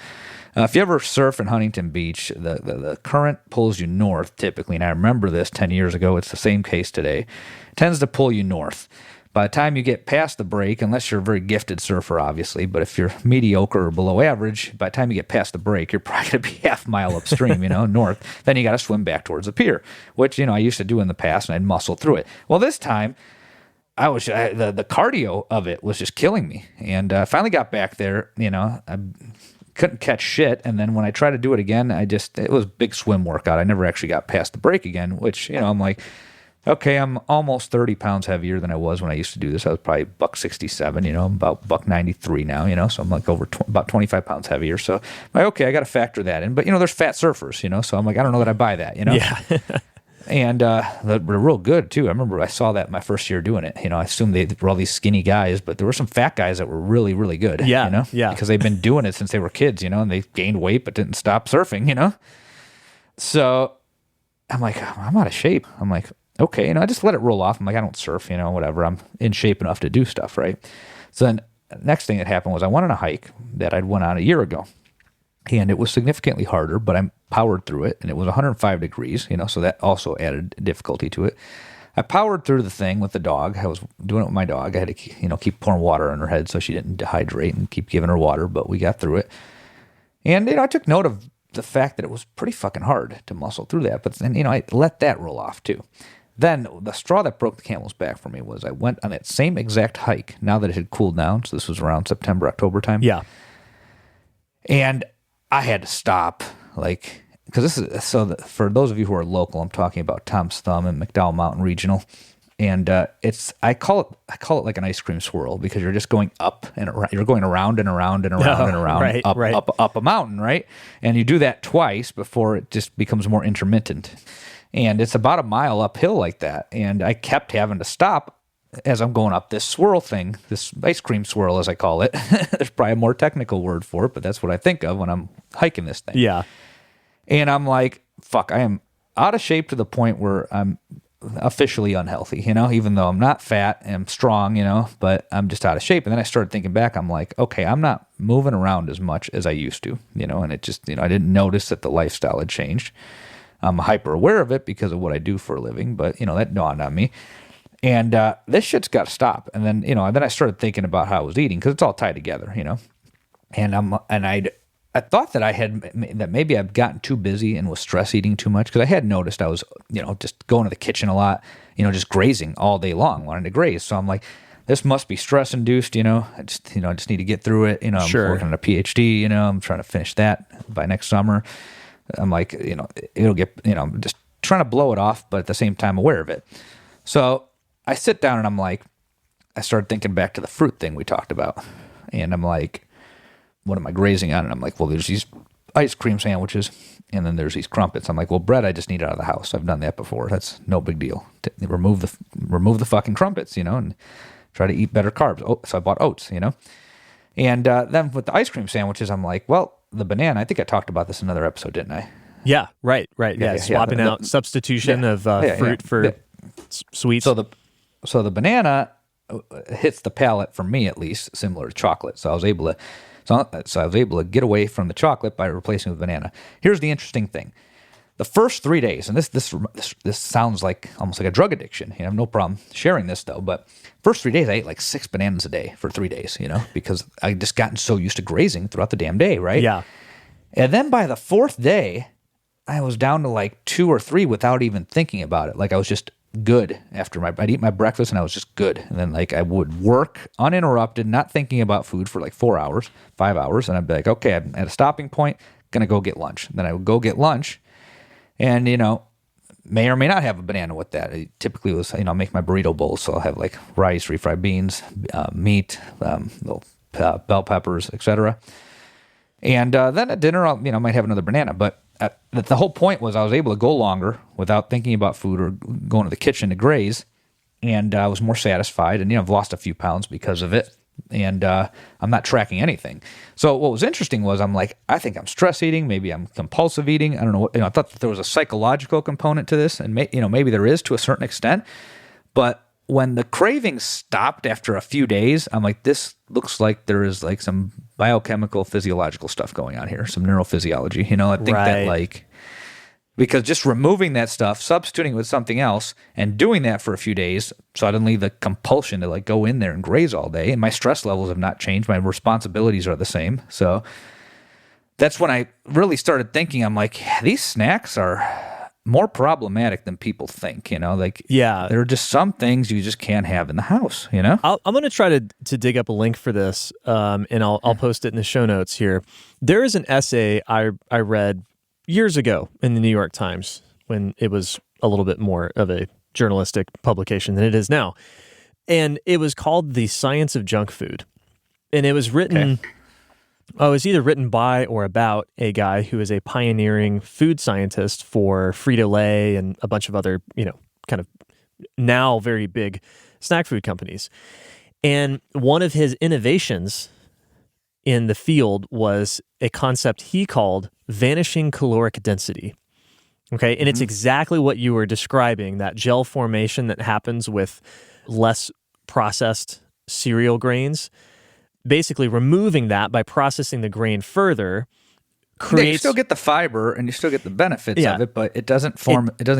[SPEAKER 1] If you ever surf in Huntington Beach, the current pulls you north typically. And I remember this 10 years ago. It's the same case today. It tends to pull you north. By the time you get past the break, unless you're a very gifted surfer, obviously, but if you're mediocre or below average, by the time you get past the break, you're probably going to be half mile upstream, north. Then you got to swim back towards the pier, which, I used to do in the past, and I'd muscle through it. Well, this time, the cardio of it was just killing me. And I finally got back there, I couldn't catch shit. And then when I tried to do it again, it was a big swim workout. I never actually got past the break again, which, I'm like, okay, I'm almost 30 pounds heavier than I was when I used to do this. I was probably $167, I'm about $193 now, so I'm like about 25 pounds heavier. So I'm like, okay, I got to factor that in. But, there's fat surfers, so I'm like, I don't know that I buy that,
[SPEAKER 2] Yeah.
[SPEAKER 1] And they're real good, too. I remember I saw that my first year doing it. I assumed they were all these skinny guys, but there were some fat guys that were really, really good,
[SPEAKER 2] Yeah.
[SPEAKER 1] because they've been doing it since they were kids, and they gained weight but didn't stop surfing, So I'm like, I'm out of shape. I'm like, okay, I just let it roll off. I'm like, I don't surf, whatever. I'm in shape enough to do stuff, right? So then the next thing that happened was I went on a hike that I'd went on a year ago. And it was significantly harder, but I powered through it. And it was 105 degrees, so that also added difficulty to it. I powered through the thing with the dog. I was doing it with my dog. I had to, keep pouring water on her head so she didn't dehydrate and keep giving her water, but we got through it. And, I took note of the fact that it was pretty fucking hard to muscle through that. But then, I let that roll off too. Then the straw that broke the camel's back for me was I went on that same exact hike now that it had cooled down. So this was around September, October time.
[SPEAKER 2] Yeah.
[SPEAKER 1] And I had to stop, because this is, for those of you who are local, I'm talking about Tom's Thumb and McDowell Mountain Regional. And I call it like an ice cream swirl because you're just going up and around, you're going around and around and around and around,
[SPEAKER 2] right,
[SPEAKER 1] up,
[SPEAKER 2] right.
[SPEAKER 1] up a mountain, right? And you do that twice before it just becomes more intermittent. And it's about a mile uphill like that. And I kept having to stop as I'm going up this swirl thing, this ice cream swirl, as I call it. There's probably a more technical word for it, but that's what I think of when I'm hiking this thing.
[SPEAKER 2] Yeah.
[SPEAKER 1] And I'm like, fuck, I am out of shape to the point where I'm officially unhealthy, even though I'm not fat and I'm strong, but I'm just out of shape. And then I started thinking back, I'm like, okay, I'm not moving around as much as I used to, and it just, I didn't notice that the lifestyle had changed. I'm hyper aware of it because of what I do for a living, but that dawned on me. And this shit's got to stop. And then, then I started thinking about how I was eating because it's all tied together, and I thought that maybe I've gotten too busy and was stress eating too much because I had noticed I was, just going to the kitchen a lot, just grazing all day long, wanting to graze. So I'm like, this must be stress induced, I just need to get through it. I'm
[SPEAKER 2] Sure.
[SPEAKER 1] working on a PhD, I'm trying to finish that by next summer. I'm like, it'll get, just trying to blow it off, but at the same time aware of it. So I sit down and I'm like, I started thinking back to the fruit thing we talked about. And I'm like, what am I grazing on? And I'm like, well, there's these ice cream sandwiches and then there's these crumpets. I'm like, well, bread I just need out of the house. I've done that before. That's no big deal. Remove the fucking crumpets, and try to eat better carbs. Oh, so I bought oats, And then with the ice cream sandwiches, I'm like, well, the banana, I think I talked about this in another episode, didn't I?
[SPEAKER 2] Yeah, right. Yeah, swapping out substitution of fruit for sweets.
[SPEAKER 1] So the banana hits the palate, for me at least, similar to chocolate. So I was able to get away from the chocolate by replacing it with banana. Here's the interesting thing: the first 3 days, and this sounds like almost like a drug addiction. I have no problem sharing this though, but first 3 days I ate like 6 bananas a day for 3 days. Because I just gotten so used to grazing throughout the damn day, right?
[SPEAKER 2] Yeah.
[SPEAKER 1] And then by the 4th day, I was down to like 2 or 3 without even thinking about it. Like I was just good after I'd eat my breakfast and I was just good. And then like I would work uninterrupted, not thinking about food for like 4 hours, 5 hours. And I'd be like, okay, I'm at a stopping point, gonna go get lunch. Then I would go get lunch and, may or may not have a banana with that. It typically was, make my burrito bowl. So I'll have like rice, refried beans, meat, little bell peppers, etc. And then at dinner, I might have another banana. But the whole point was I was able to go longer without thinking about food or going to the kitchen to graze. And I was more satisfied. And, I've lost a few pounds because of it. And I'm not tracking anything. So what was interesting was I'm like, I think I'm stress eating. Maybe I'm compulsive eating. I don't know what, I thought that there was a psychological component to this. And, maybe there is to a certain extent. But when the cravings stopped after a few days, I'm like, this looks like there is like some biochemical, physiological stuff going on here, some neurophysiology. I think that like, because just removing that stuff, substituting it with something else, and doing that for a few days, suddenly the compulsion to like go in there and graze all day, and my stress levels have not changed. My responsibilities are the same. So that's when I really started thinking, I'm like, these snacks are more problematic than people think, like,
[SPEAKER 2] yeah,
[SPEAKER 1] there are just some things you just can't have in the house, I'm
[SPEAKER 2] going to try to dig up a link for this, and I'll post it in the show notes here. There is an essay I read years ago in the New York Times when it was a little bit more of a journalistic publication than it is now. And it was called The Science of Junk Food. And it was written, it was either written by or about a guy who is a pioneering food scientist for Frito-Lay and a bunch of other, kind of now very big snack food companies. And one of his innovations in the field was a concept he called vanishing caloric density. Okay, and it's exactly what you were describing, that gel formation that happens with less processed cereal grains. Basically removing that by processing the grain further creates...
[SPEAKER 1] You still get the fiber and you still get the benefits of it, but it doesn't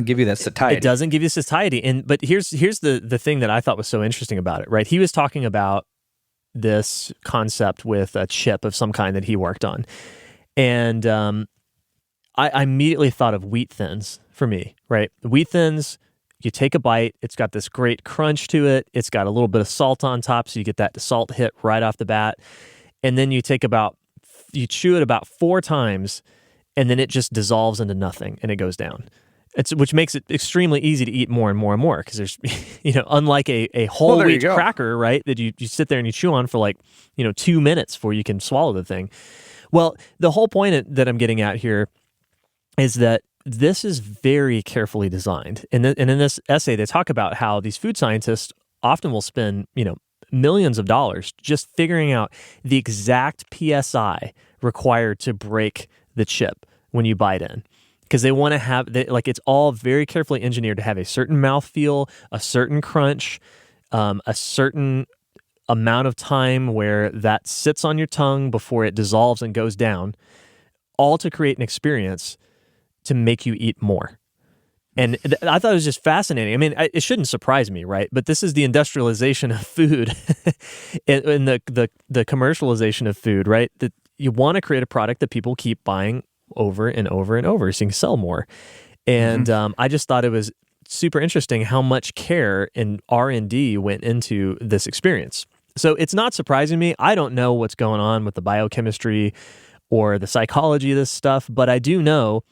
[SPEAKER 1] give you that satiety.
[SPEAKER 2] It doesn't give you satiety. But here's the thing that I thought was so interesting about it, right? He was talking about this concept with a chip of some kind that he worked on. And I immediately thought of wheat thins for me, right? Wheat thins, you take a bite, it's got this great crunch to it. It's got a little bit of salt on top, so you get that salt hit right off the bat. And then you chew it about 4 times, and then it just dissolves into nothing, and it goes down. which makes it extremely easy to eat more and more and more because there's, unlike a whole
[SPEAKER 1] there you
[SPEAKER 2] wheat
[SPEAKER 1] go.
[SPEAKER 2] cracker, right, that you sit there and you chew on for like, 2 minutes before you can swallow the thing. Well, the whole point that I'm getting at here is that this is very carefully designed. And in this essay, they talk about how these food scientists often will spend, millions of dollars just figuring out the exact PSI required to break the chip when you bite in. Because they want to have, it's all very carefully engineered to have a certain mouthfeel, a certain crunch, a certain amount of time where that sits on your tongue before it dissolves and goes down, all to create an experience to make you eat more. And I thought it was just fascinating. I mean, it shouldn't surprise me, right? But this is the industrialization of food and the commercialization of food, right? That you want to create a product that people keep buying over and over and over so you can sell more. And I just thought it was super interesting how much care and R&D went into this experience. So it's not surprising me. I don't know what's going on with the biochemistry or the psychology of this stuff, but I do know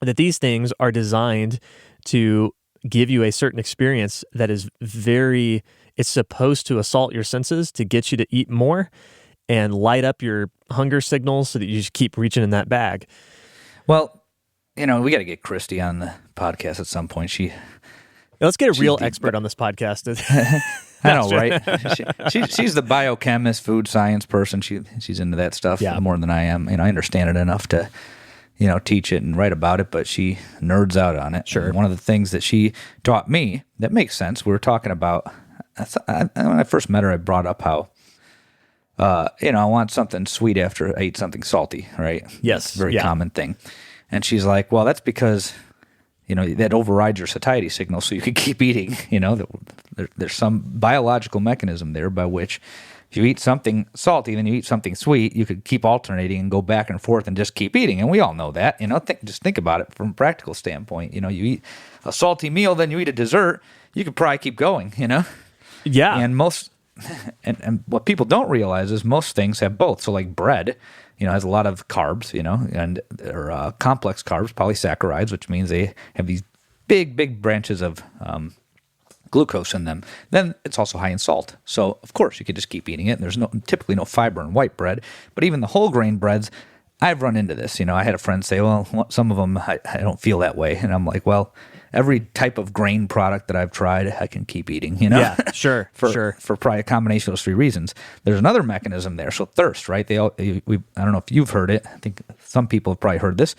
[SPEAKER 2] that these things are designed to give you a certain experience that is it's supposed to assault your senses to get you to eat more and light up your hunger signals so that you just keep reaching in that bag.
[SPEAKER 1] Well, we got to get Christy on the podcast at some point.
[SPEAKER 2] Let's get a real expert on this podcast.
[SPEAKER 1] I know, right? She's the biochemist, food science person. She's into that stuff more than I am. I understand it enough to, teach it and write about it, but she nerds out on it.
[SPEAKER 2] Sure.
[SPEAKER 1] And one of the things that she taught me that makes sense, we were talking about, when I first met her, I brought up how, I want something sweet after I eat something salty, right?
[SPEAKER 2] Yes.
[SPEAKER 1] It's a very common thing. And she's like, well, that's because, that overrides your satiety signal so you can keep eating. There's some biological mechanism there by which if you eat something salty, then you eat something sweet, you could keep alternating and go back and forth and just keep eating. And we all know that. Just think about it from a practical standpoint. You eat a salty meal, then you eat a dessert, you could probably keep going,
[SPEAKER 2] Yeah.
[SPEAKER 1] And and what people don't realize is most things have both. So like bread, has a lot of carbs, and they're complex carbs, polysaccharides, which means they have these big branches of glucose in them. Then it's also high in salt. So of course you could just keep eating it. And there's typically no fiber in white bread, but even the whole grain breads, I've run into this. I had a friend say, well, some of them I don't feel that way. And I'm like, well, every type of grain product that I've tried, I can keep eating,
[SPEAKER 2] Yeah, sure,
[SPEAKER 1] for probably a combination of those three reasons. There's another mechanism there. So thirst, right? I don't know if you've heard it. I think some people have probably heard this.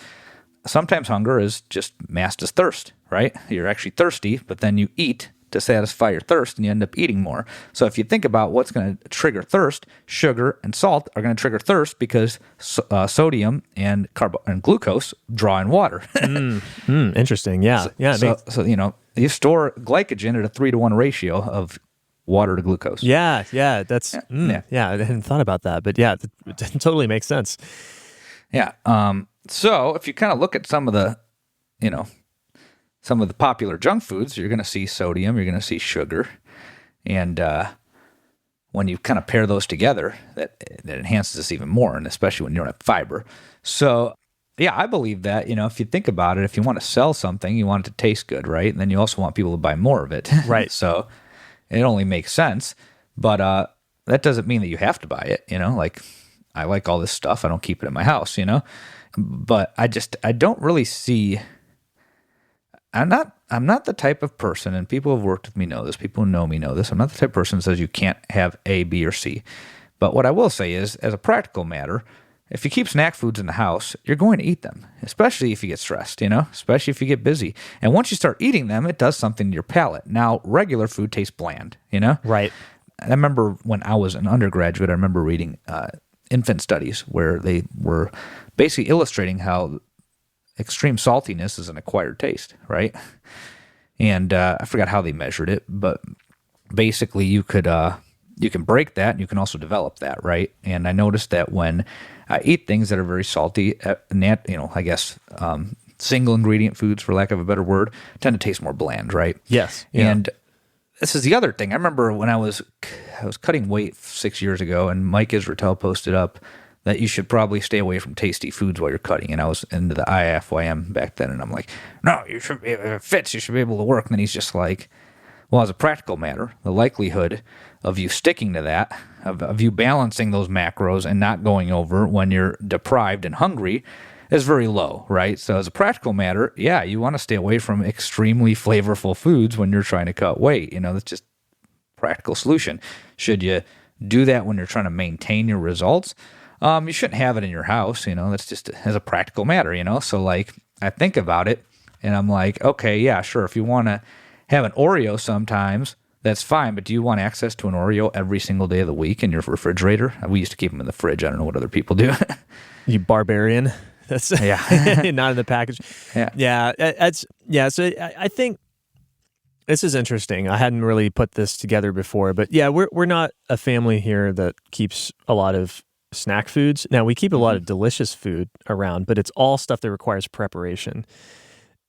[SPEAKER 1] Sometimes hunger is just masked as thirst, right? You're actually thirsty, but then you eat to satisfy your thirst, and you end up eating more. So if you think about what's going to trigger thirst, sugar and salt are going to trigger thirst because sodium and glucose draw in water.
[SPEAKER 2] Interesting. Yeah.
[SPEAKER 1] So you store glycogen at a 3-to-1 ratio of water to glucose.
[SPEAKER 2] Yeah. That's I hadn't thought about that, but yeah, it totally makes sense.
[SPEAKER 1] Yeah. So if you kind of look at some of the popular junk foods, you're going to see sodium, you're going to see sugar. And when you kind of pair those together, that enhances this even more, and especially when you don't have fiber. So, yeah, I believe that, if you think about it, if you want to sell something, you want it to taste good, right? And then you also want people to buy more of it.
[SPEAKER 2] Right.
[SPEAKER 1] So it only makes sense. But that doesn't mean that you have to buy it, like I like all this stuff. I don't keep it in my house, But I don't really see... I'm not the type of person, and people who have worked with me know this, people who know me know this, I'm not the type of person that says you can't have A, B, or C. But what I will say is, as a practical matter, if you keep snack foods in the house, you're going to eat them, especially if you get stressed, especially if you get busy. And once you start eating them, it does something to your palate. Now, regular food tastes bland,
[SPEAKER 2] Right.
[SPEAKER 1] I remember when I was an undergraduate, I remember reading infant studies where they were basically illustrating how extreme saltiness is an acquired taste, right? And I forgot how they measured it, but basically you can break that, and you can also develop that, right? And I noticed that when I eat things that are very salty, single ingredient foods, for lack of a better word, tend to taste more bland, right?
[SPEAKER 2] Yes. Yeah.
[SPEAKER 1] And this is the other thing. I remember when I was cutting weight 6 years ago, and Mike Israetel posted up that you should probably stay away from tasty foods while you're cutting. And I was into the IFYM back then, and I'm like, no, you should be, if it fits, you should be able to work. And then he's just like, well, as a practical matter, the likelihood of you sticking to that, of you balancing those macros and not going over when you're deprived and hungry is very low, right? So as a practical matter, yeah, you want to stay away from extremely flavorful foods when you're trying to cut weight. That's just practical solution. Should you do that when you're trying to maintain your results? You shouldn't have it in your house, that's just as a practical matter, So like I think about it and I'm like, okay, yeah, sure. If you want to have an Oreo sometimes, that's fine. But do you want access to an Oreo every single day of the week in your refrigerator? We used to keep them in the fridge. I don't know what other people do.
[SPEAKER 2] You barbarian. That's
[SPEAKER 1] yeah,
[SPEAKER 2] not in the package.
[SPEAKER 1] Yeah.
[SPEAKER 2] So I think this is interesting. I hadn't really put this together before, but yeah, we're not a family here that keeps a lot of snack foods. Now we keep a lot of delicious food around, but it's all stuff that requires preparation.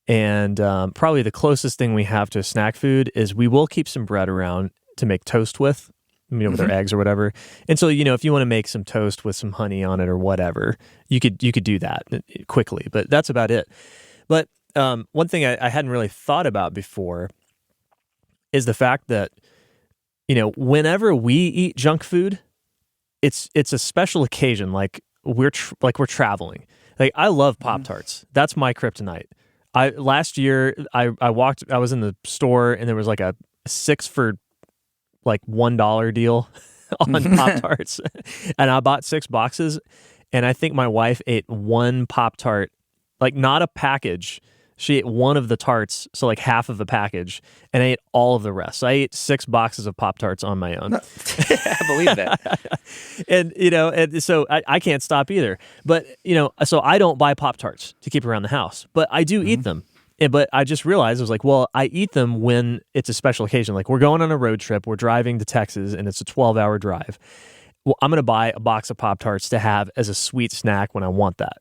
[SPEAKER 2] And probably the closest thing we have to snack food is we will keep some bread around to make toast with, with our eggs or whatever. And so, if you want to make some toast with some honey on it or whatever, you could do that quickly, but that's about it. But one thing I hadn't really thought about before is the fact that, whenever we eat junk food, it's a special occasion. Like we're traveling. Like I love Pop-Tarts. That's my kryptonite. Last year I was in the store and there was like a 6 for like $1 deal on Pop-Tarts. And I bought 6 boxes and I think my wife ate one Pop-Tart, like not a package. She ate one of the tarts, so like half of a package, and I ate all of the rest. So I ate 6 boxes of Pop-Tarts on my own.
[SPEAKER 1] I believe that.
[SPEAKER 2] and so I can't stop either. But, so I don't buy Pop-Tarts to keep around the house, but I do eat them. But I just realized, I was like, well, I eat them when it's a special occasion. Like we're going on a road trip, we're driving to Texas, and it's a 12-hour drive. Well, I'm going to buy a box of Pop-Tarts to have as a sweet snack when I want that.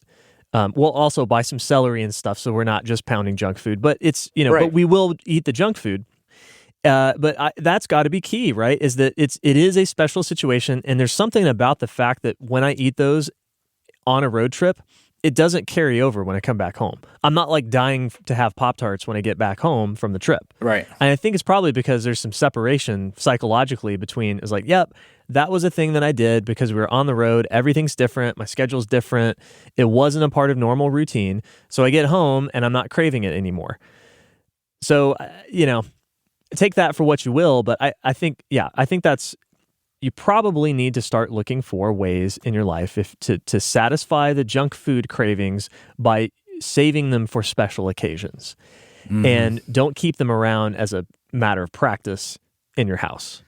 [SPEAKER 2] We'll also buy some celery and stuff, so we're not just pounding junk food. But it's
[SPEAKER 1] right.
[SPEAKER 2] But we will eat the junk food. But that's got to be key, right? Is that it is a special situation, and there's something about the fact that when I eat those on a road trip, it doesn't carry over when I come back home. I'm not like dying to have Pop-Tarts when I get back home from the trip.
[SPEAKER 1] Right.
[SPEAKER 2] And I think it's probably because there's some separation psychologically between, it's like, yep, that was a thing that I did because we were on the road. Everything's different. My schedule's different. It wasn't a part of normal routine. So I get home and I'm not craving it anymore. So, take that for what you will. But I think that's, you probably need to start looking for ways in your life to satisfy the junk food cravings by saving them for special occasions. And don't keep them around as a matter of practice in your house.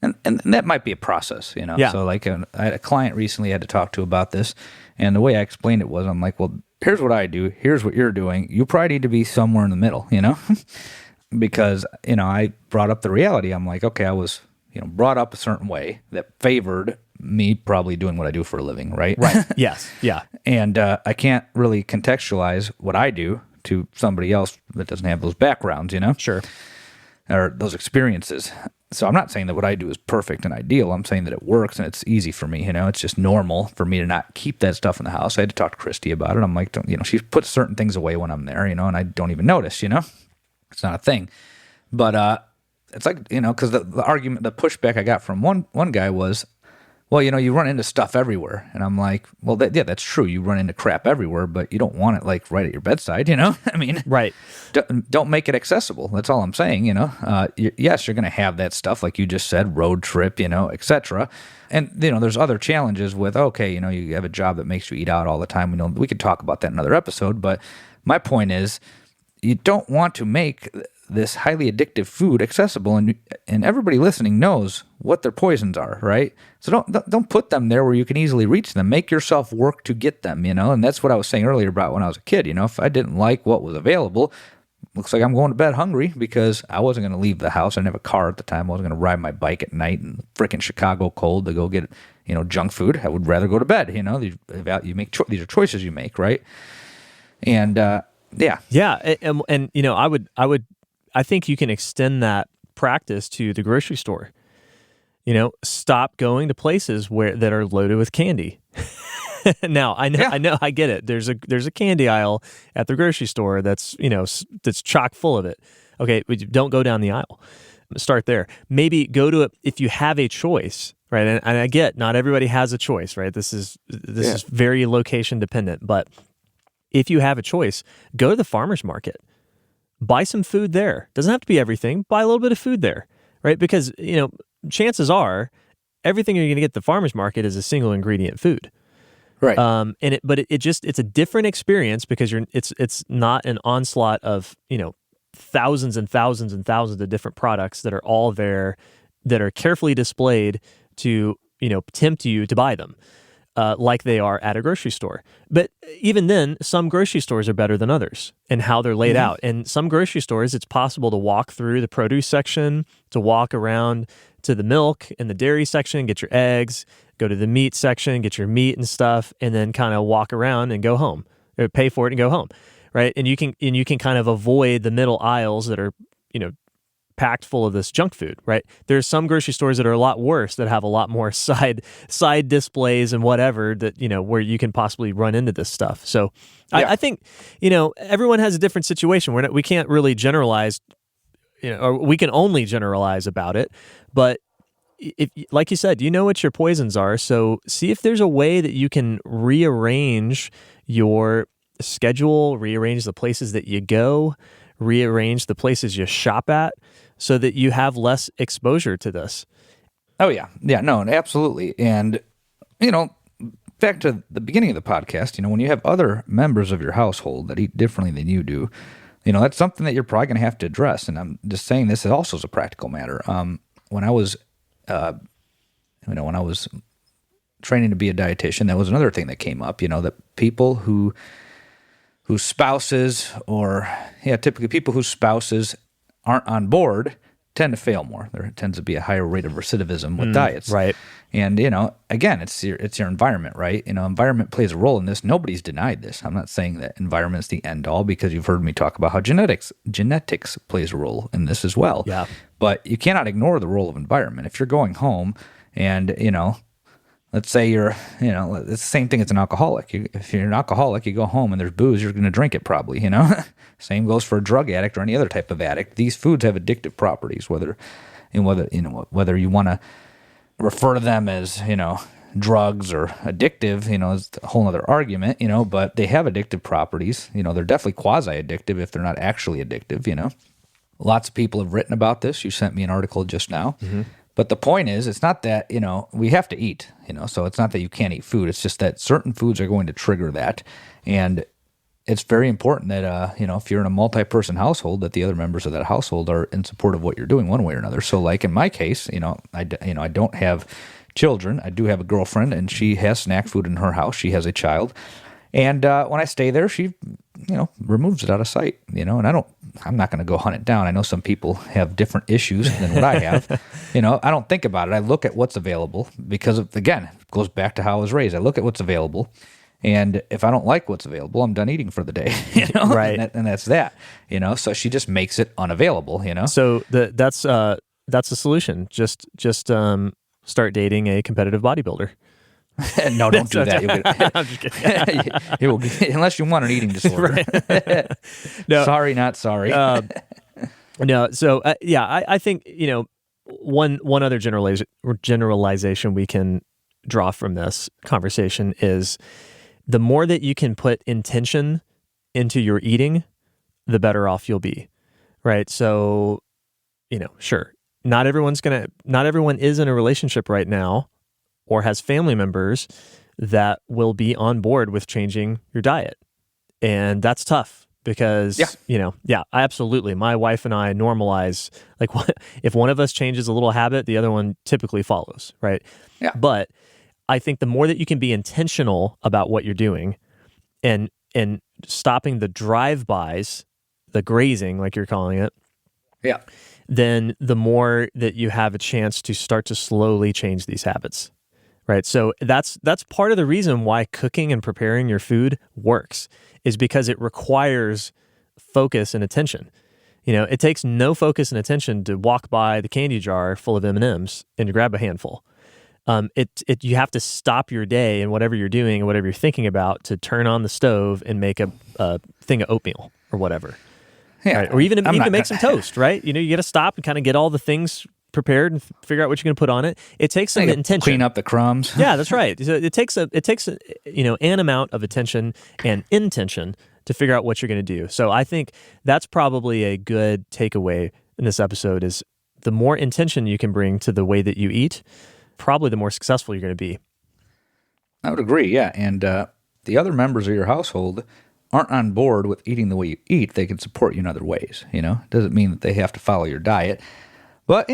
[SPEAKER 1] And that might be a process,
[SPEAKER 2] Yeah.
[SPEAKER 1] So like I had a client recently I had to talk to about this, and the way I explained it was, I'm like, well, here's what I do, here's what you're doing. You probably need to be somewhere in the middle, because, I brought up the reality. I'm like, okay, I was, brought up a certain way that favored me probably doing what I do for a living, right?
[SPEAKER 2] Right. Yes. Yeah.
[SPEAKER 1] And I can't really contextualize what I do to somebody else that doesn't have those backgrounds,
[SPEAKER 2] Sure.
[SPEAKER 1] or those experiences. So I'm not saying that what I do is perfect and ideal. I'm saying that it works and it's easy for me. It's just normal for me to not keep that stuff in the house. I had to talk to Christy about it. I'm like, she puts certain things away when I'm there, and I don't even notice, it's not a thing. But it's like, because the argument, the pushback I got from one guy was, well, you run into stuff everywhere. And I'm like, well, that's true. You run into crap everywhere, but you don't want it like right at your bedside, I mean,
[SPEAKER 2] right.
[SPEAKER 1] Don't make it accessible. That's all I'm saying, yes, you're going to have that stuff, like you just said, road trip, et cetera. And, there's other challenges with, okay, you have a job that makes you eat out all the time. We could talk about that in another episode. But my point is, you don't want to make this highly addictive food accessible, and everybody listening knows what their poisons are, right? So don't put them there where you can easily reach them. Make yourself work to get them, and that's what I was saying earlier about when I was a kid. If I didn't like what was available, looks like I'm going to bed hungry because I wasn't going to leave the house. I didn't have a car at the time. I wasn't going to ride my bike at night in frickin' Chicago cold to go get junk food. I would rather go to bed. You make these are choices you make, right? And yeah,
[SPEAKER 2] and I think you can extend that practice to the grocery store. Stop going to places that are loaded with candy. Now I get it. There's a candy aisle at the grocery store that's that's chock full of it. Okay, but don't go down the aisle. Start there. Maybe go to it if you have a choice, right? And I get not everybody has a choice, right? This is very location dependent, but if you have a choice, go to the farmer's market. Buy some food there. Doesn't have to be everything. Buy a little bit of food there, right? Because chances are everything you're going to get at the farmer's market is a single ingredient food.
[SPEAKER 1] Right.
[SPEAKER 2] It's a different experience because it's not an onslaught of, thousands and thousands and thousands of different products that are all there that are carefully displayed to, tempt you to buy them, like they are at a grocery store. But even then, some grocery stores are better than others and how they're laid out. And some grocery stores, it's possible to walk through the produce section, to walk around to the milk and the dairy section, get your eggs, go to the meat section, get your meat and stuff, and then kind of walk around and go home, or pay for it and go home, right? And you can kind of avoid the middle aisles that are, packed full of this junk food, right? There's some grocery stores that are a lot worse that have a lot more side displays and whatever that, where you can possibly run into this stuff. So I think, everyone has a different situation. We can't really generalize, or we can only generalize about it. But if, like you said, what your poisons are. So see if there's a way that you can rearrange your schedule, rearrange the places that you go, rearrange the places you shop at so that you have less exposure to this.
[SPEAKER 1] Oh, yeah. Yeah, no, absolutely. And, back to the beginning of the podcast, when you have other members of your household that eat differently than you do, that's something that you're probably going to have to address. And I'm just saying this is also a practical matter. When I was, when I was training to be a dietitian, that was another thing that came up, that people whose spouses typically people whose spouses aren't on board tend to fail more. There tends to be a higher rate of recidivism with diets.
[SPEAKER 2] Right.
[SPEAKER 1] And, again, it's your environment, right? Environment plays a role in this. Nobody's denied this. I'm not saying that environment's the end all because you've heard me talk about how genetics plays a role in this as well.
[SPEAKER 2] Yeah.
[SPEAKER 1] But you cannot ignore the role of environment. If you're going home and, let's say you're, it's the same thing as an alcoholic. If you're an alcoholic, you go home and there's booze, you're going to drink it probably, Same goes for a drug addict or any other type of addict. These foods have addictive properties, whether you want to refer to them as, drugs or addictive, is a whole other argument, but they have addictive properties. They're definitely quasi-addictive if they're not actually addictive, Lots of people have written about this. You sent me an article just now. Mm-hmm. But the point is, it's not that, we have to eat, so it's not that you can't eat food. It's just that certain foods are going to trigger that. And it's very important that, if you're in a multi-person household, that the other members of that household are in support of what you're doing one way or another. So like in my case, I don't have children. I do have a girlfriend, and she has snack food in her house. She has a child. And when I stay there, she, removes it out of sight, and I'm not going to go hunt it down. I know some people have different issues than what I have. I don't think about it. I look at what's available because again, it goes back to how I was raised. I look at what's available. And if I don't like what's available, I'm done eating for the day,
[SPEAKER 2] Right.
[SPEAKER 1] And that's that, so she just makes it unavailable,
[SPEAKER 2] So that's the solution. Just start dating a competitive bodybuilder.
[SPEAKER 1] No, don't do that.
[SPEAKER 2] I'm just kidding.
[SPEAKER 1] Unless you want an eating disorder.
[SPEAKER 2] Right. No,
[SPEAKER 1] sorry, not sorry.
[SPEAKER 2] No. So I think one other generalization we can draw from this conversation is the more that you can put intention into your eating, the better off you'll be. Right. So, sure, not everyone is in a relationship right now or has family members that will be on board with changing your diet. And that's tough because, absolutely. My wife and I normalize, like, if one of us changes a little habit, the other one typically follows, right?
[SPEAKER 1] Yeah.
[SPEAKER 2] But I think the more that you can be intentional about what you're doing and stopping the drive-bys, the grazing, like you're calling it, then the more that you have a chance to start to slowly change these habits. Right. So that's part of the reason why cooking and preparing your food works, is because it requires focus and attention. It takes no focus and attention to walk by the candy jar full of M&Ms and to grab a handful. You have to stop your day and whatever you're doing and whatever you're thinking about to turn on the stove and make a thing of oatmeal or whatever.
[SPEAKER 1] Yeah,
[SPEAKER 2] right? Or even to make some toast, right? You got to stop and kind of get all the things prepared and figure out what you're going to put on it. It takes some intention.
[SPEAKER 1] Clean up the crumbs.
[SPEAKER 2] Yeah, that's right. So it takes an amount of attention and intention to figure out what you're going to do. So I think that's probably a good takeaway in this episode is the more intention you can bring to the way that you eat, probably the more successful you're going to be.
[SPEAKER 1] I would agree, yeah. And the other members of your household aren't on board with eating the way you eat. They can support you in other ways, It doesn't mean that they have to follow your diet. But,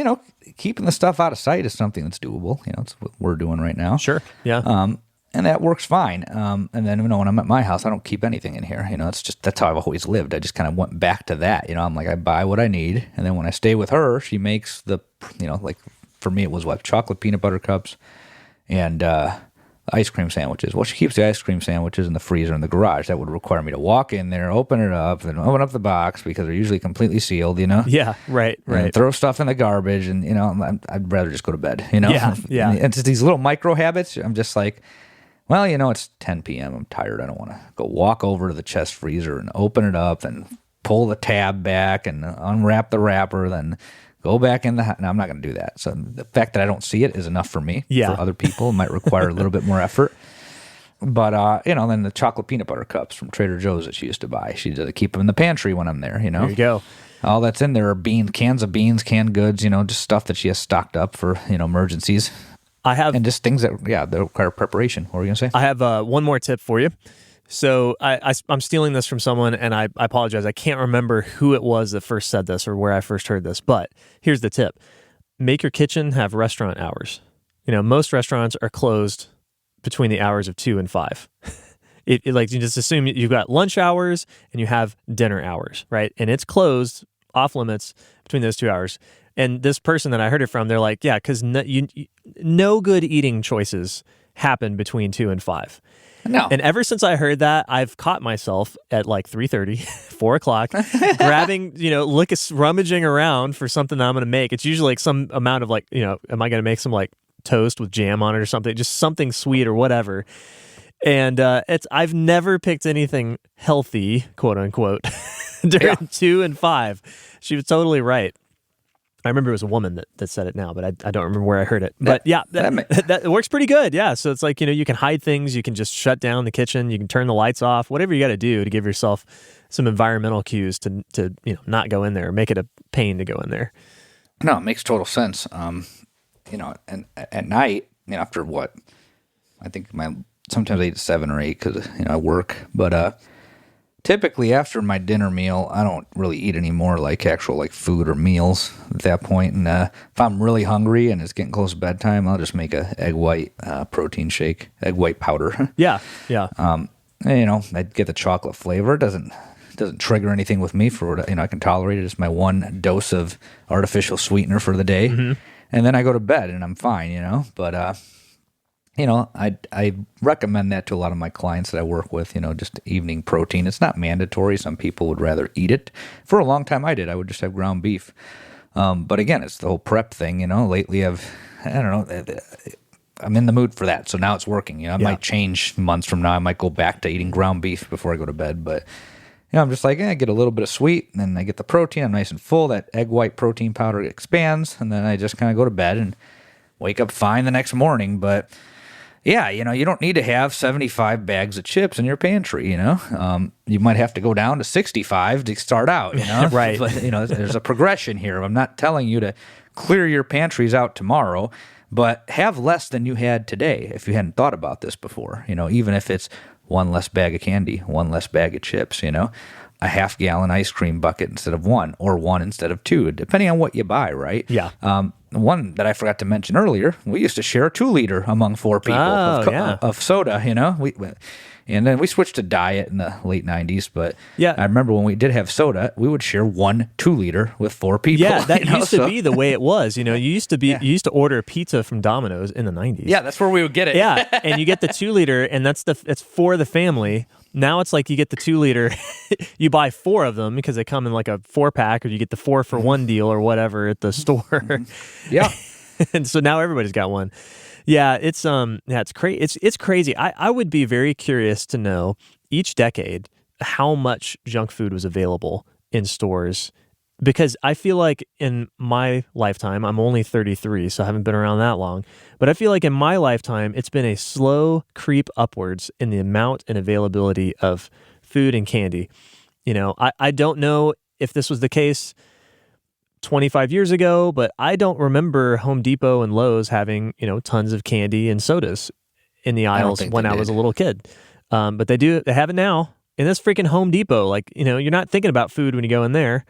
[SPEAKER 1] keeping the stuff out of sight is something that's doable. It's what we're doing right now.
[SPEAKER 2] Sure, yeah.
[SPEAKER 1] And that works fine. And then, when I'm at my house, I don't keep anything in here. That's how I've always lived. I just kind of went back to that. I'm like, I buy what I need. And then when I stay with her, she makes the, like for me, it was chocolate peanut butter cups and ice cream sandwiches. Well, she keeps the ice cream sandwiches in the freezer in the garage. That would require me to walk in there, open it up, then open up the box because they're usually completely sealed,
[SPEAKER 2] Yeah, right.
[SPEAKER 1] And throw stuff in the garbage, and I'd rather just go to bed,
[SPEAKER 2] Yeah.
[SPEAKER 1] And it's just these little micro habits. I'm just like, well, it's 10 p.m. I'm tired. I don't want to go walk over to the chest freezer and open it up, and pull the tab back and unwrap the wrapper, then go back in the. No, I'm not going to do that. So the fact that I don't see it is enough for me.
[SPEAKER 2] Yeah.
[SPEAKER 1] For other people, it might require a little bit more effort. But then the chocolate peanut butter cups from Trader Joe's that she used to buy, she does keep them in the pantry when I'm there.
[SPEAKER 2] There you go.
[SPEAKER 1] All that's in there are cans of beans, canned goods. Just stuff that she has stocked up for emergencies. And just things that require preparation. What were you gonna say?
[SPEAKER 2] I have one more tip for you. So I'm stealing this from someone, and I apologize. I can't remember who it was that first said this or where I first heard this, but here's the tip. Make your kitchen have restaurant hours. Most restaurants are closed between the hours of 2 and 5. You just assume you've got lunch hours and you have dinner hours, right? And it's closed off limits between those 2 hours. And this person that I heard it from, they're like, yeah, because no good eating choices happen between 2 and 5.
[SPEAKER 1] No.
[SPEAKER 2] And ever since I heard that, I've caught myself at like 3:30, 4 o'clock, grabbing, rummaging around for something that I'm going to make. It's usually like some amount of am I going to make some like toast with jam on it or something, just something sweet or whatever. And I've never picked anything healthy, quote unquote, during 2 and 5. She was totally right. I remember it was a woman that said it now, but I don't remember where I heard it. But that works pretty good. Yeah. So it's like, you can hide things. You can just shut down the kitchen. You can turn the lights off, whatever you got to do to give yourself some environmental cues to not go in there, make it a pain to go in there.
[SPEAKER 1] No, it makes total sense. And at night, after what, I think sometimes I eat 7 or 8 because, I work, but, typically, after my dinner meal, I don't really eat any more actual food or meals at that point. And if I'm really hungry and it's getting close to bedtime, I'll just make a egg white protein shake, egg white powder.
[SPEAKER 2] Yeah.
[SPEAKER 1] I'd get the chocolate flavor. It doesn't trigger anything with me for I can tolerate it. It's my one dose of artificial sweetener for the day, and then I go to bed and I'm fine. But I recommend that to a lot of my clients that I work with, just evening protein. It's not mandatory. Some people would rather eat it. For a long time I did. I would just have ground beef. But again, it's the whole prep thing, Lately I'm in the mood for that. So now it's working. I might change months from now. I might go back to eating ground beef before I go to bed. But, I'm just like, I get a little bit of sweet, and then I get the protein. I'm nice and full. That egg white protein powder expands, and then I just kind of go to bed and wake up fine the next morning. But yeah, you don't need to have 75 bags of chips in your pantry, You might have to go down to 65 to start out,
[SPEAKER 2] Right.
[SPEAKER 1] But, there's a progression here. I'm not telling you to clear your pantries out tomorrow, but have less than you had today if you hadn't thought about this before, even if it's 1 less bag of candy, 1 less bag of chips, a half-gallon ice cream bucket instead of 1, or 1 instead of 2, depending on what you buy, right?
[SPEAKER 2] Yeah.
[SPEAKER 1] One that I forgot to mention earlier, we used to share a 2-liter among 4 people of soda, and then we switched to diet in the late 90s, but I remember when we did have soda, we would share 1 2-liter with 4 people.
[SPEAKER 2] Yeah, that used to be the way it was. You used to order pizza from Domino's in the 90s.
[SPEAKER 1] Yeah, that's where we would get it.
[SPEAKER 2] Yeah, and you get the 2-liter, and it's for the family. Now it's like you get the 2-liter, you buy 4 of them because they come in like a 4-pack, or you get the 4-for-1 deal or whatever at the store.
[SPEAKER 1] Yeah.
[SPEAKER 2] And so now everybody's got one. Yeah, it's crazy. I would be very curious to know each decade how much junk food was available in stores, because I feel like in my lifetime, I'm only 33, so I haven't been around that long, but I feel like in my lifetime, it's been a slow creep upwards in the amount and availability of food and candy. I don't know if this was the case 25 years ago, but I don't remember Home Depot and Lowe's having, tons of candy and sodas in the
[SPEAKER 1] I don't
[SPEAKER 2] aisles
[SPEAKER 1] think
[SPEAKER 2] when
[SPEAKER 1] they
[SPEAKER 2] I was a
[SPEAKER 1] did.
[SPEAKER 2] little kid. But they have it now in this freaking Home Depot. Like, you're not thinking about food when you go in there,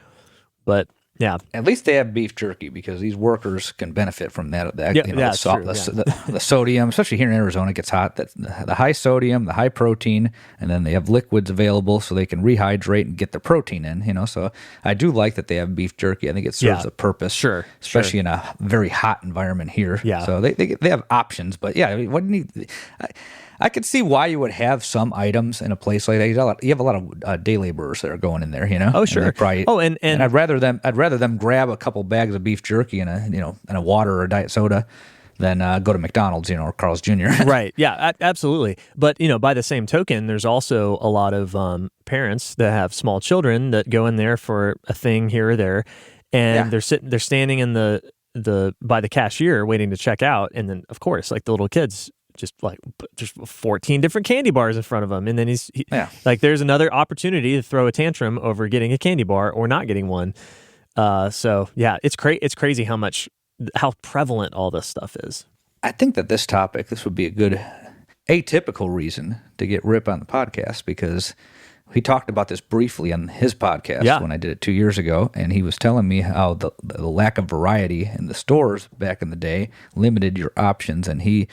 [SPEAKER 2] but yeah.
[SPEAKER 1] At least they have beef jerky because these workers can benefit from that.
[SPEAKER 2] Yeah,
[SPEAKER 1] The
[SPEAKER 2] that's
[SPEAKER 1] salt,
[SPEAKER 2] true. Yeah.
[SPEAKER 1] the sodium, especially here in Arizona, it gets hot. That's the high sodium, the high protein, and then they have liquids available so they can rehydrate and get the protein in. So I do like that they have beef jerky. I think it serves
[SPEAKER 2] Yeah.
[SPEAKER 1] a purpose,
[SPEAKER 2] Sure.
[SPEAKER 1] especially in a very hot environment here.
[SPEAKER 2] Yeah.
[SPEAKER 1] So they have options, but yeah, I mean, what do you need? I could see why you would have some items in a place like that. You have a lot of day laborers that are going in there,
[SPEAKER 2] Oh,
[SPEAKER 1] And
[SPEAKER 2] sure.
[SPEAKER 1] they probably,
[SPEAKER 2] And
[SPEAKER 1] I'd rather them grab a couple bags of beef jerky and a water or a diet soda than go to McDonald's, or Carl's Jr.
[SPEAKER 2] right. Yeah, absolutely. But, by the same token, there's also a lot of parents that have small children that go in there for a thing here or there, and
[SPEAKER 1] Yeah.
[SPEAKER 2] they're standing in the by the cashier waiting to check out, and then of course, like the little kids just 14 different candy bars in front of him, and then like there's another opportunity to throw a tantrum over getting a candy bar or not getting one. So yeah, it's crazy how prevalent all this stuff is.
[SPEAKER 1] I think that this would be a good atypical reason to get Rip on the podcast because he talked about this briefly on his podcast when I did it 2 years ago, and he was telling me how the lack of variety in the stores back in the day limited your options, and he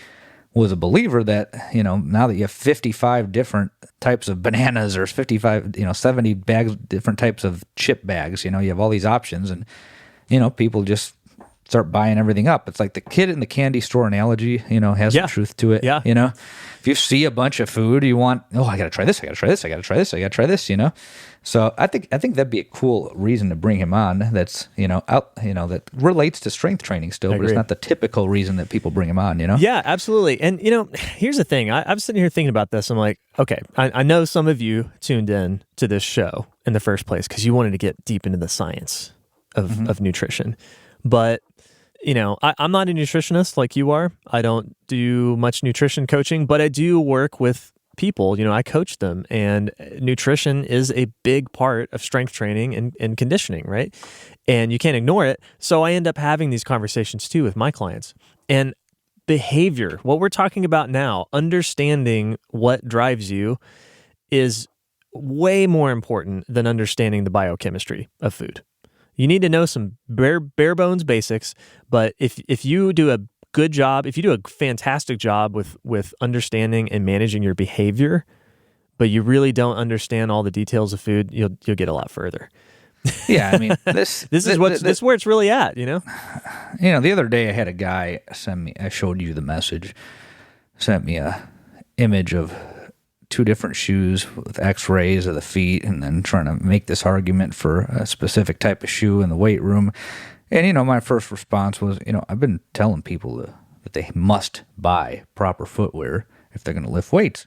[SPEAKER 1] was a believer that, now that you have 55 different types of bananas or 55, 70 bags, different types of chip bags, you have all these options and, people just start buying everything up. It's like the kid in the candy store analogy, has some truth to it.
[SPEAKER 2] Yeah.
[SPEAKER 1] If you see a bunch of food, you want, I got to try this, I got to try this, I got to try this, I got to try this, So I think that'd be a cool reason to bring him on. That's that relates to strength training still, but it's not the typical reason that people bring him on.
[SPEAKER 2] Yeah, absolutely. And here's the thing: I'm sitting here thinking about this. I'm like, okay, I know some of you tuned in to this show in the first place because you wanted to get deep into the science of nutrition, but I'm not a nutritionist like you are. I don't do much nutrition coaching, but I do work with people. I coach them, and nutrition is a big part of strength training and conditioning, right? And you can't ignore it. So I end up having these conversations too with my clients. And behavior, what we're talking about now, understanding what drives you is way more important than understanding the biochemistry of food. You need to know some bare bones basics, but if you do a good job, if you do a fantastic job with understanding and managing your behavior, but you really don't understand all the details of food, you'll get a lot further.
[SPEAKER 1] Yeah, I mean, this
[SPEAKER 2] is where it's really at,
[SPEAKER 1] the other day I had a guy send me, I showed you the message, sent me a image of 2 different shoes with x-rays of the feet and then trying to make this argument for a specific type of shoe in the weight room. And, my first response was, I've been telling people that they must buy proper footwear if they're going to lift weights,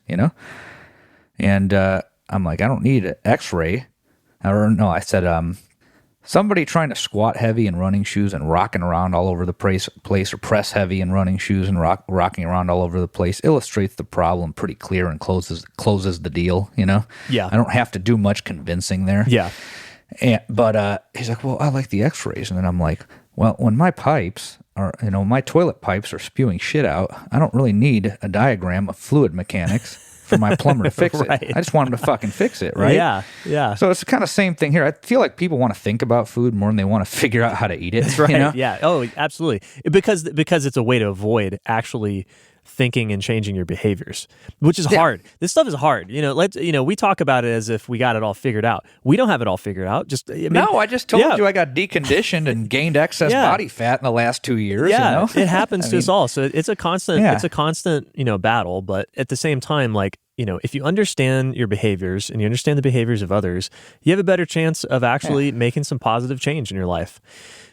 [SPEAKER 1] And I'm like, I don't need an x-ray. Or no, I said, somebody trying to squat heavy in running shoes and rocking around all over the place or press heavy in running shoes and rocking around all over the place illustrates the problem pretty clear and closes the deal,
[SPEAKER 2] Yeah.
[SPEAKER 1] I don't have to do much convincing there.
[SPEAKER 2] Yeah.
[SPEAKER 1] But he's like, well, I like the x-rays. And then I'm like, well, when my pipes are, my toilet pipes are spewing shit out, I don't really need a diagram of fluid mechanics for my plumber to fix
[SPEAKER 2] Right.
[SPEAKER 1] it. I just want him to fucking fix it, right?
[SPEAKER 2] Yeah. Yeah.
[SPEAKER 1] So it's the kind of same thing here. I feel like people want to think about food more than they want to figure out how to eat it. That's
[SPEAKER 2] right. Yeah. Oh, absolutely. Because it's a way to avoid actually thinking and changing your behaviors, which is hard. This stuff is hard. We talk about it as if we got it all figured out. We don't have it all figured out.
[SPEAKER 1] I just told you I got deconditioned and gained excess body fat in the last 2 years.
[SPEAKER 2] Yeah, it happens to us all. So it's a constant, battle. But at the same time, like if you understand your behaviors and you understand the behaviors of others, you have a better chance of actually making some positive change in your life.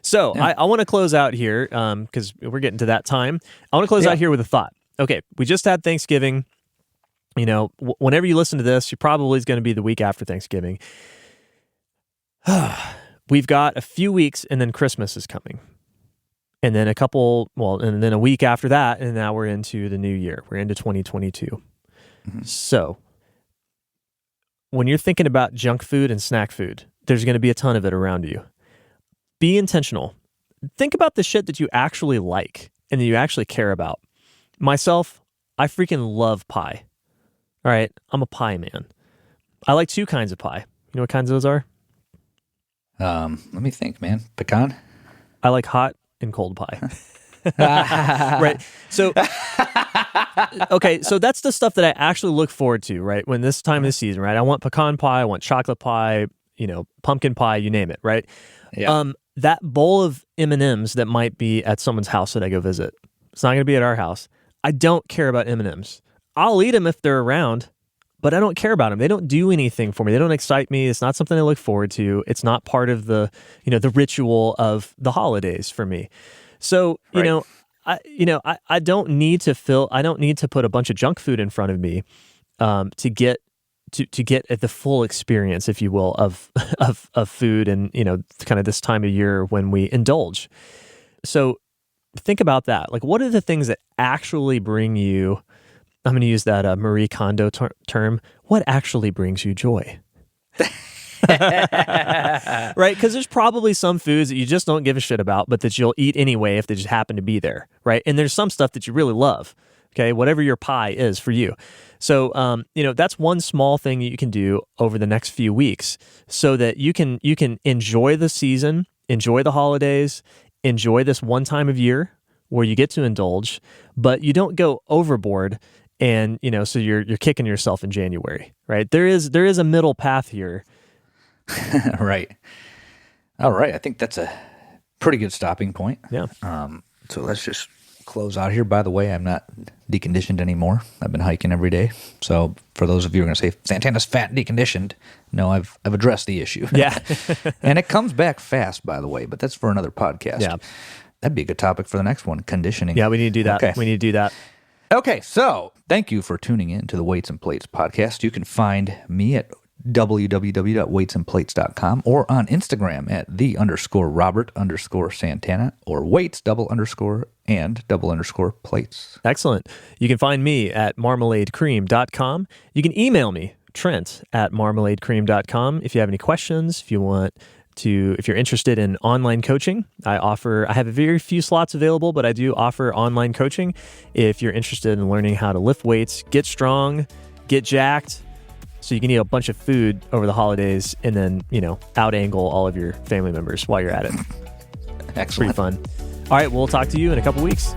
[SPEAKER 2] So I want to close out here because we're getting to that time. I want to close out here with a thought. Okay, we just had Thanksgiving. Whenever you listen to this, you probably is going to be the week after Thanksgiving. We've got a few weeks and then Christmas is coming. And then and then a week after that, and now we're into the new year. We're into 2022. Mm-hmm. So when you're thinking about junk food and snack food, there's going to be a ton of it around you. Be intentional. Think about the shit that you actually like and that you actually care about. Myself, I freaking love pie. All right, I'm a pie man. I like 2 kinds of pie. You know what kinds those are?
[SPEAKER 1] Let me think, man. Pecan?
[SPEAKER 2] I like hot and cold pie. Right. So, okay. So that's the stuff that I actually look forward to, right? When this time of the season, right? I want pecan pie, I want chocolate pie, pumpkin pie, you name it, right? Yeah. That bowl of M&Ms that might be at someone's house that I go visit. It's not going to be at our house. I don't care about M&Ms. I'll eat them if they're around, but I don't care about them. They don't do anything for me. They don't excite me. It's not something I look forward to. It's not part of the ritual of the holidays for me. So, I don't need to put a bunch of junk food in front of me to get at the full experience, if you will, of food and, kind of this time of year when we indulge. So think about that. Like, what are the things that actually bring you, I'm going to use that Marie Kondo term, what actually brings you joy? Right? Because there's probably some foods that you just don't give a shit about, but that you'll eat anyway if they just happen to be there, right? And there's some stuff that you really love, okay? Whatever your pie is for you. So, that's one small thing that you can do over the next few weeks so that you can enjoy the season, enjoy the holidays, enjoy this one time of year where you get to indulge, but you don't go overboard and, so you're kicking yourself in January, right? There is a middle path here.
[SPEAKER 1] Right. All right. I think that's a pretty good stopping point.
[SPEAKER 2] Yeah.
[SPEAKER 1] So let's just close out here. By the way, I'm not deconditioned anymore. I've been hiking every day. So for those of you who are going to say Santana's fat and deconditioned, no, I've addressed the issue.
[SPEAKER 2] Yeah.
[SPEAKER 1] And it comes back fast, by the way, but that's for another podcast.
[SPEAKER 2] Yeah.
[SPEAKER 1] That'd be a good topic for the next one, conditioning.
[SPEAKER 2] Yeah, we need to do that. Okay. We need to do that.
[SPEAKER 1] Okay, so thank you for tuning in to the Weights and Plates podcast. You can find me at www.weightsandplates.com or on Instagram at _Robert_Santana or weights_and_plates.
[SPEAKER 2] Excellent. You can find me at marmaladecream.com. You can email me, Trent at marmaladecream.com. If you have any questions, if you're interested in online coaching, I have a very few slots available, but I do offer online coaching. If you're interested in learning how to lift weights, get strong, get jacked, so you can eat a bunch of food over the holidays and then, out-angle all of your family members while you're at it.
[SPEAKER 1] Excellent.
[SPEAKER 2] Pretty fun. All right, we'll talk to you in a couple weeks.